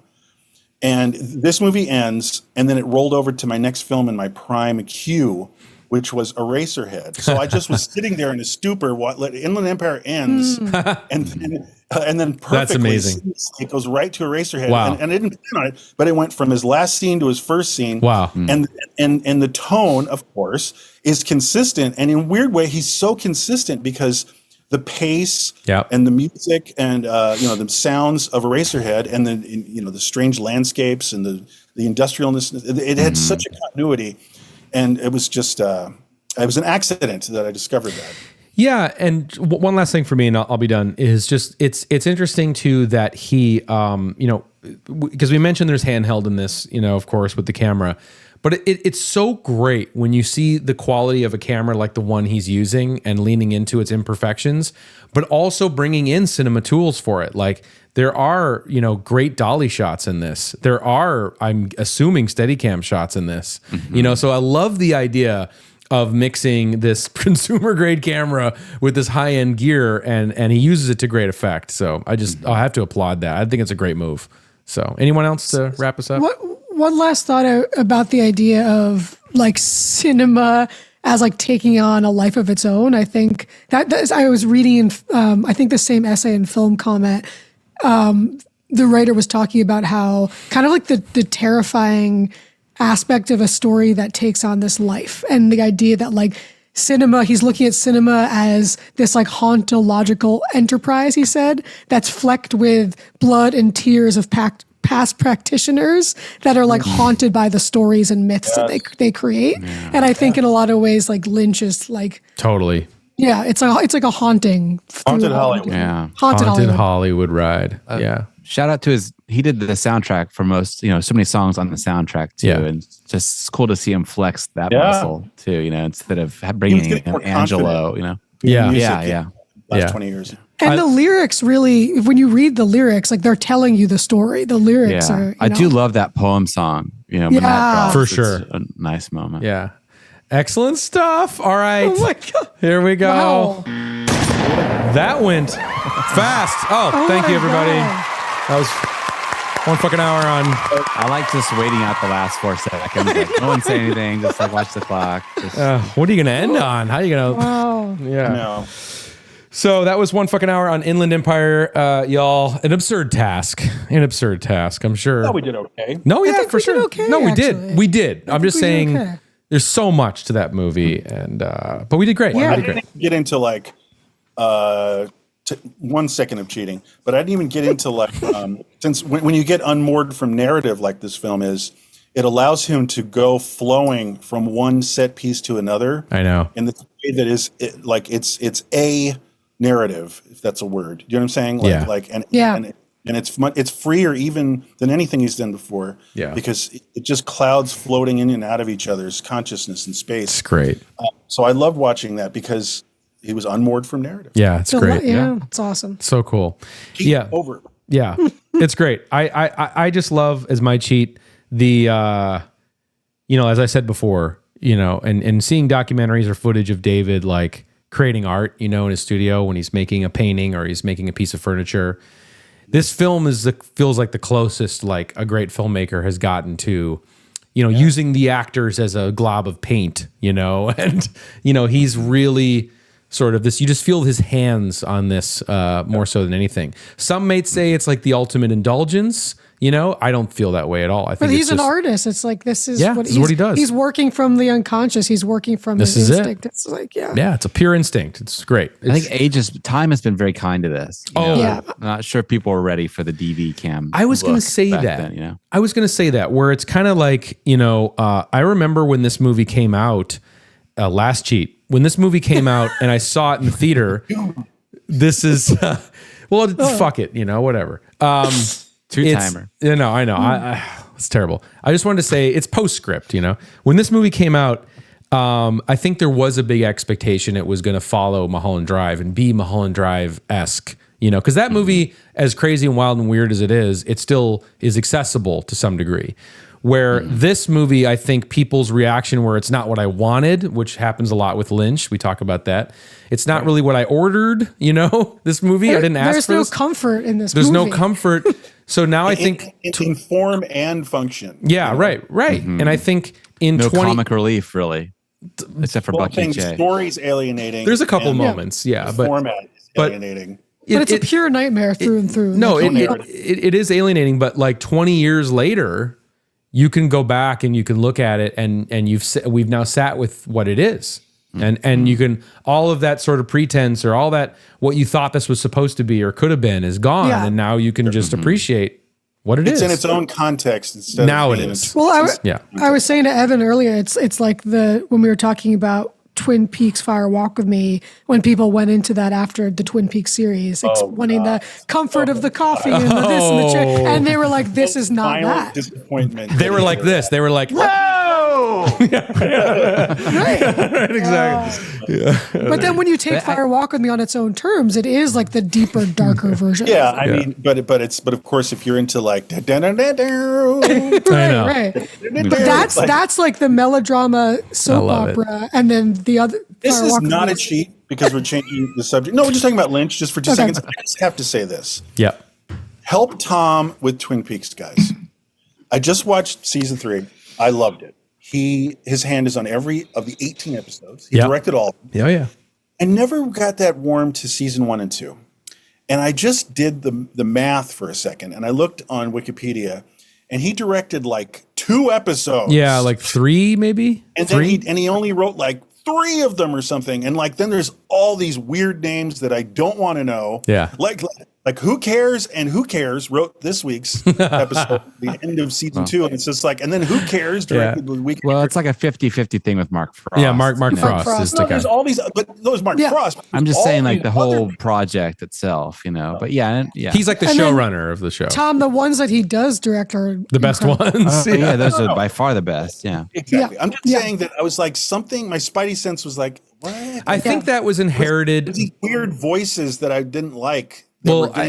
And this movie ends, and then it rolled over to my next film in my Prime queue, which was Eraserhead. So I just was sitting there in a stupor while Inland Empire ends, and then perfectly, that's amazing. It goes right to Eraserhead. Wow. And I didn't plan on it, but it went from his last scene to his first scene. Wow. And the tone, of course, is consistent. And in a weird way, he's so consistent because the pace and the music and the sounds of Eraserhead and then the strange landscapes and the industrialness, it had such a continuity, and it was just it was an accident that I discovered that. Yeah, and one last thing for me, and I'll be done, is just it's interesting too that he because we mentioned there's handheld in this, of course, with the camera. But it's so great when you see the quality of a camera like the one he's using and leaning into its imperfections, but also bringing in cinema tools for it. Like there are, great dolly shots in this. There are, I'm assuming, Steadicam shots in this. So I love the idea of mixing this consumer grade camera with this high end gear, and he uses it to great effect. So I'll have to applaud that. I think it's a great move. So anyone else to wrap us up? One last thought about the idea of like cinema as like taking on a life of its own. I think that I was reading in, I think the same essay in Film Comment, the writer was talking about how kind of like the terrifying aspect of a story that takes on this life, and the idea that like cinema, he's looking at cinema as this like hauntological enterprise, he said, that's flecked with blood and tears of past practitioners that are like haunted by the stories and myths that they create. And I think in a lot of ways, like Lynch is like totally. Yeah, it's like a haunted Hollywood. Yeah. Haunted Hollywood ride. Shout out to he did the soundtrack for most, so many songs on the soundtrack too. And it's cool to see him flex that muscle too, instead of bringing in Angelo, Last 20 years. And the lyrics really, when you read the lyrics, like they're telling you the story. The lyrics are. I do love that poem song. For sure. It's a nice moment. Yeah. Excellent stuff. All right. Oh my God. Here we go. Wow. That went fast. Oh thank you, everybody. God. That was one fucking hour on. I like just waiting out the last 4 seconds. Like, no one say anything. Just like watch the clock. What are you going to end on? How are you going to? Wow. Yeah. No. So that was one fucking hour on Inland Empire, y'all. An absurd task. I'm sure. Oh, we did okay. No, yeah, for we sure. did okay, No, we actually. did. We did. I'm just we did saying okay. there's so much to that movie, and but we did great. Yeah. We did great. Get into like to 1 second of cheating, but I didn't even get into like since when you get unmoored from narrative like this film is, it allows him to go flowing from one set piece to another. I know. In the way that is it's a narrative, if that's a word. You know what I'm saying? And it's freer even than anything he's done before. Yeah. Because it just clouds floating in and out of each other's consciousness and space. It's great. So I loved watching that because he was unmoored from narrative. Yeah, it's great. Yeah, it's awesome. So cool. Keep over. Yeah, it's great. I just love as my cheat the as I said before, and seeing documentaries or footage of David like creating art, in his studio when he's making a painting or he's making a piece of furniture. This film feels like the closest like a great filmmaker has gotten to, using the actors as a glob of paint, and he's really sort of this, you just feel his hands on this more so than anything. Some may say it's like the ultimate indulgence. I don't feel that way at all. I think but he's an artist. It's like, this is what he does. He's working from the unconscious. He's working from his instinct. It's like, yeah, it's a pure instinct. It's great. I think time has been very kind to this. Yeah. I'm not sure people were ready for the DV cam. I was going to say that. Then, I was going to say that where it's kind of like, I remember when this movie came out, Last Cheat, when this movie came out and I saw it in the theater, this is, fuck it, whatever. Two-timer. I know. It's terrible. I just wanted to say it's postscript, When this movie came out, I think there was a big expectation it was going to follow Mulholland Drive and be Mulholland Drive-esque, because that movie, as crazy and wild and weird as it still is accessible to some degree. Where this movie, I think people's reaction where it's not what I wanted, which happens a lot with Lynch. We talk about that. It's not really what I ordered, this movie. I didn't ask for this. There's no comfort in this movie. There's no comfort. So now I think in form and function. Yeah, right. Mm-hmm. And I think in comic relief really, except for Bucky and Jay. Story's alienating. There's a couple moments, but format is alienating. But it's a pure nightmare through and through. No, it is alienating. But like 20 years later, you can go back and you can look at it, and we've now sat with what it is. And you can, all of that sort of pretense or all that, what you thought this was supposed to be or could have been is gone. Yeah. And now you can just appreciate what it is. It's in its own context instead now of it is. Well, I was saying to Evan earlier, it's like when we were talking about Twin Peaks Fire Walk with Me, when people went into that after the Twin Peaks series, wanting the comfort of the coffee and the this and the chair, and they were like, this is not that. Disappointment. They were like this. They were like, whoa! right, exactly. But then when you take Fire Walk with Me on its own terms, it is like the deeper, darker version. Yeah, I mean, but of course, if you're into like, right. But that's like the melodrama soap opera, and then the other. This is not a cheat because we're changing the subject. No, we're just talking about Lynch just for 2 seconds. I just have to say this. Yeah. Help Tom with Twin Peaks, guys. I just watched season 3. I loved it. His hand is on every of the 18 episodes. He directed all of them. Yeah. I never got that warm to season 1 and 2. And I just did the math for a second, and I looked on Wikipedia, and he directed like 2 episodes. Yeah, like 3 maybe? And 3? Then he only wrote like 3 of them or something. And like then there's all these weird names that I don't want to know. Yeah. Like Who Cares and Who Cares wrote this week's episode, the end of season 2. And it's just like, and then Who Cares directed the week. Well, it's like a 50-50 thing with Mark Frost. Yeah, Mark Frost is the guy. There's all these, but those Mark Frost. I'm just saying like the whole project itself, But yeah. He's like the showrunner of the show. Tom, the ones that he does direct are the best ones. Yeah, those are by far the best. Yeah. Exactly. I'm just saying that I was like my spidey sense was like, what? I think that was inherited. These weird voices that I didn't like. Well, I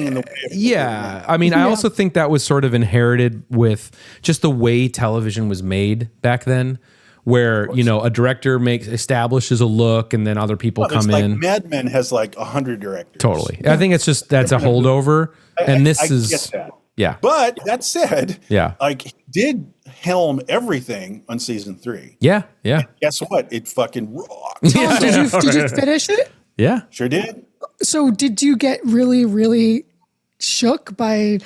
mean, I also think that was sort of inherited with just the way television was made back then, where a director establishes a look, and then other people come in. Mad Men has like 100 directors. Totally, I think it's just that's a holdover, and this is get that. Yeah. But that said, like he did helm everything on season 3. Yeah. And guess what? It fucking rocked. Did you finish it? Yeah, sure did. So did you get really, really shook by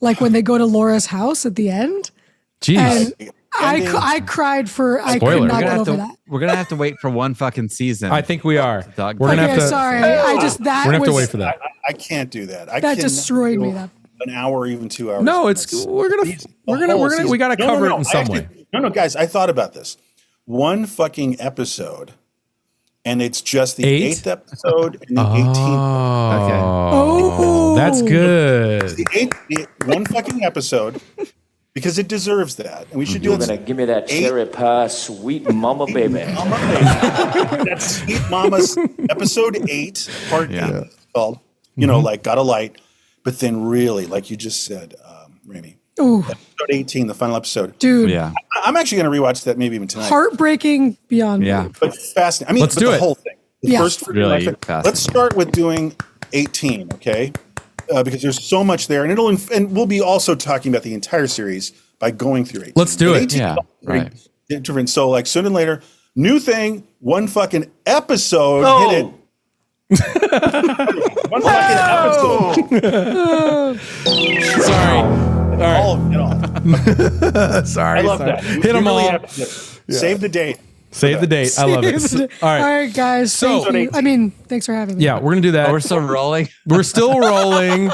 like when they go to Laura's house at the end? Jeez. I cried for. I Spoiler. could not get over that. We're gonna have to wait for one fucking season. I think we are. We're gonna have to. Sorry, I just that We're gonna have was, to wait for that. I can't do that. That destroyed me. That an hour or even 2 hours. No, we gotta cover it in some way. No, guys, I thought about this. One fucking episode, and it's just the 8th episode and the 18th. Okay. oh, That's good. One fucking episode, because it deserves that, and we should do You're it. gonna give me that cherry pie, sweet mama baby. That's Sweet Mama's episode 8, part 8. It's called, like Got a Light, but then really, like you just said, Rémy, episode 18, the final episode. dude, Yeah. I'm actually going to rewatch that maybe even tonight. heartbreaking beyond. Yeah. But fascinating. I mean, Let's do the it. whole thing. The Yeah. first Really Let's fascinating. start with doing 18, okay? Because there's so much there, and we'll be also talking about the entire series by going through 18. Let's do But it. 18 Yeah, is very right. different. So, like, sooner than later, new thing, one fucking episode. Oh. Hit it. One fucking episode. Sorry. All of it. Sorry. I love sorry. that. Hit them We really all. have to save the date. Save the date. I love it. All All right. right, guys. So- Thank you. Thanks for having me. Yeah, we're gonna do that. Oh, we're still rolling. We're still rolling.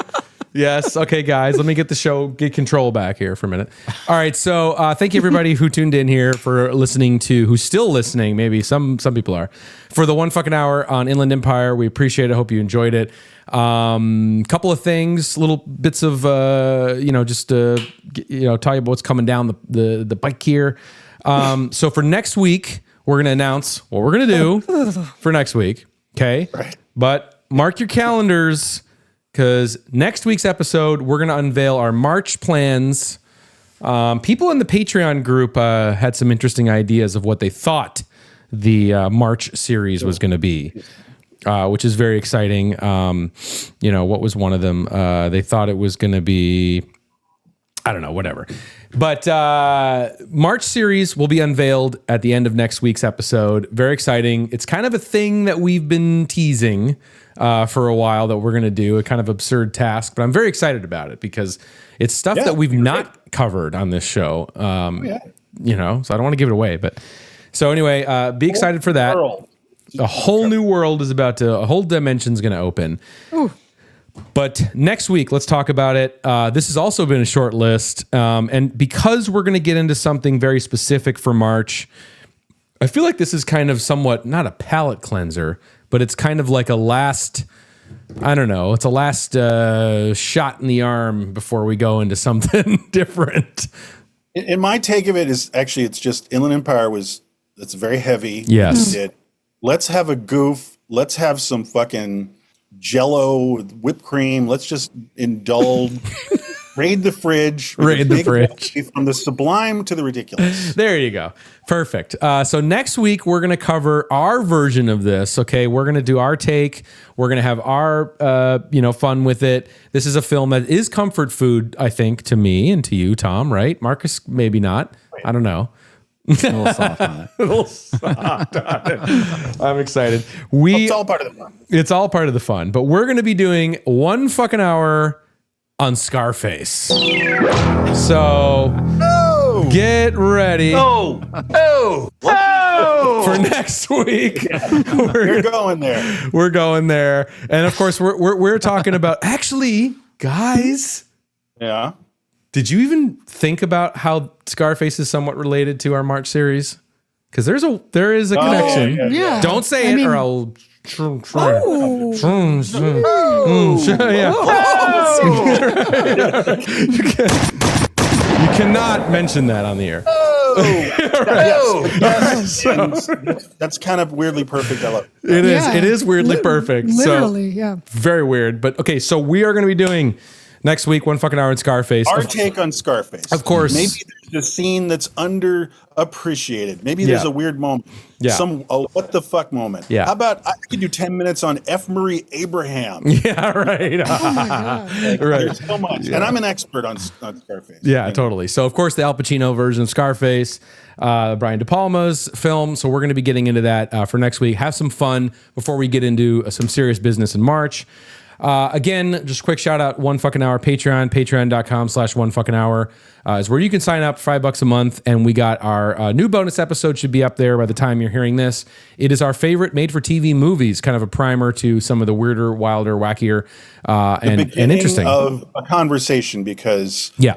Yes. Okay, guys. Let me get control back here for a minute. All right. So thank you everybody who tuned in here for listening who's still listening. Maybe some people are, for the one fucking hour on Inland Empire. We appreciate it. Hope you enjoyed it. Couple of things, little bits of tell you about what's coming down the bike here. So for next week, we're gonna announce what we're gonna do for next week. Okay. Right. But mark your calendars, because next week's episode, we're going to unveil our March plans. People in the Patreon group had some interesting ideas of what they thought the March series was going to be, which is very exciting. What was one of them? They thought it was going to be, I don't know, whatever. But March series will be unveiled at the end of next week's episode. Very exciting. It's kind of a thing that we've been teasing for a while that we're going to do, a kind of absurd task, but I'm very excited about it because it's stuff that we've not covered on this show. So I don't want to give it away, but so anyway, be excited for that. A whole new world is a whole dimension's going to open. Ooh. But next week, let's talk about it. This has also been a short list. And because we're going to get into something very specific for March, I feel like this is kind of somewhat, not a palate cleanser, but it's kind of like a last, I don't know, it's a last shot in the arm before we go into something different. And my take of it is actually, it's just Inland Empire it's very heavy. Yes. Let's have a goof. Let's have some fucking Jello, whipped cream. Let's just indulge. Raid the fridge. Raid the fridge. From the sublime to the ridiculous. There you go. Perfect. So next week, we're going to cover our version of this. Okay. We're going to do our take. We're going to have our, fun with it. This is a film that is comfort food, I think, to me and to you, Tom, right? Marcus, maybe not. I don't know. A little soft on it. A little soft on it. I'm excited. It's all part of the fun. It's all part of the fun. But we're going to be doing one fucking hour on Scarface. So get ready for next week. We're going there. We're going there. And of course, we're talking about, actually, guys. Yeah. Did you even think about how Scarface is somewhat related to our March series? Because there is a connection. Yeah. Don't say it, or I'll. You cannot mention that on the air. Yes. That's kind of weirdly perfect. I love it. It is. Yeah. It is weirdly perfect. Literally, yeah. Very weird. But okay, so we are going to be doing next week one fucking hour in Scarface. Our take on Scarface. Of course. Maybe there's a scene that's underappreciated. Maybe there's a weird moment. Yeah. Some what the fuck moment. Yeah. How about I could do 10 minutes on F. Murray Abraham? Yeah, right. Oh my God. Right. There's so much. And I'm an expert on Scarface. Yeah, totally. So, of course, the Al Pacino version of Scarface, Brian De Palma's film. So, we're going to be getting into that for next week. Have some fun before we get into some serious business in March. Again, just a quick shout out, One Fucking Hour Patreon, patreon.com/onefucking-hour is where you can sign up for $5 a month. And we got our new bonus episode should be up there by the time you're hearing this. It is our favorite made for TV movies, kind of a primer to some of the weirder, wilder, wackier, and interesting of a conversation, because we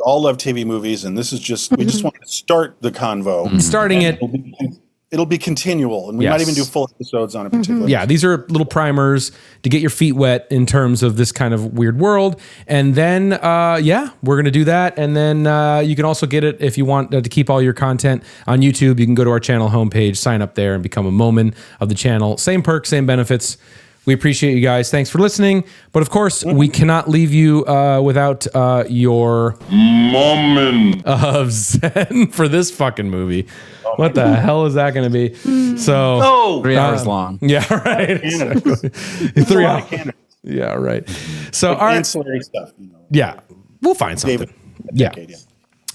all love TV movies, and this is just, we just want to start the convo. Starting it. It'll be continual, and we might even do full episodes on a particular. Yeah, these are little primers to get your feet wet in terms of this kind of weird world. And then, we're going to do that. And then you can also get it if you want to keep all your content on YouTube. You can go to our channel homepage, sign up there, and become a Momen of the channel. Same perks, same benefits. We appreciate you guys. Thanks for listening. But of course, we cannot leave you without your Momen of Zen for this fucking movie. What the hell is that going to be? So 3 hours long. Yeah, right. Exactly. 3 hours. Yeah, right. So all right. Ancillary stuff. Yeah, we'll find something. David, yeah.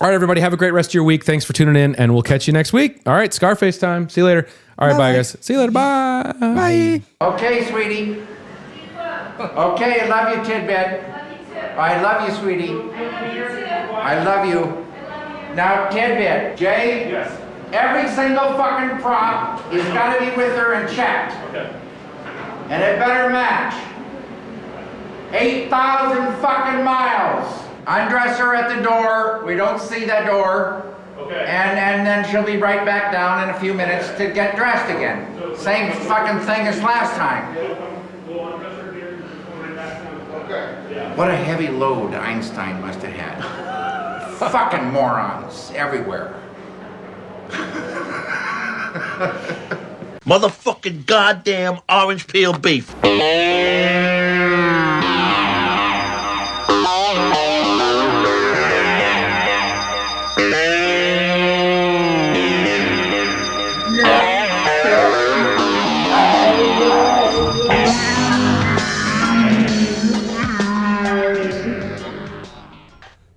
All right, everybody. Have a great rest of your week. Thanks for tuning in, and we'll catch you next week. All right, Scarface time. See you later. All right, bye guys. See you later. Bye. Bye. Okay, sweetie. Okay, I love you, Tidbit. I love you, sweetie. I love you. Now, Tidbit, Jay. Yes. Every single fucking prop is got to be with her and checked. Okay. And it better match. 8,000 fucking miles. Undress her at the door. We don't see that door. Okay. And then she'll be right back down in a few minutes to get dressed again. Same fucking thing as last time. Okay. What a heavy load Einstein must have had. Fucking morons everywhere. Motherfucking goddamn orange peel beef.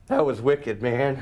That was wicked, man.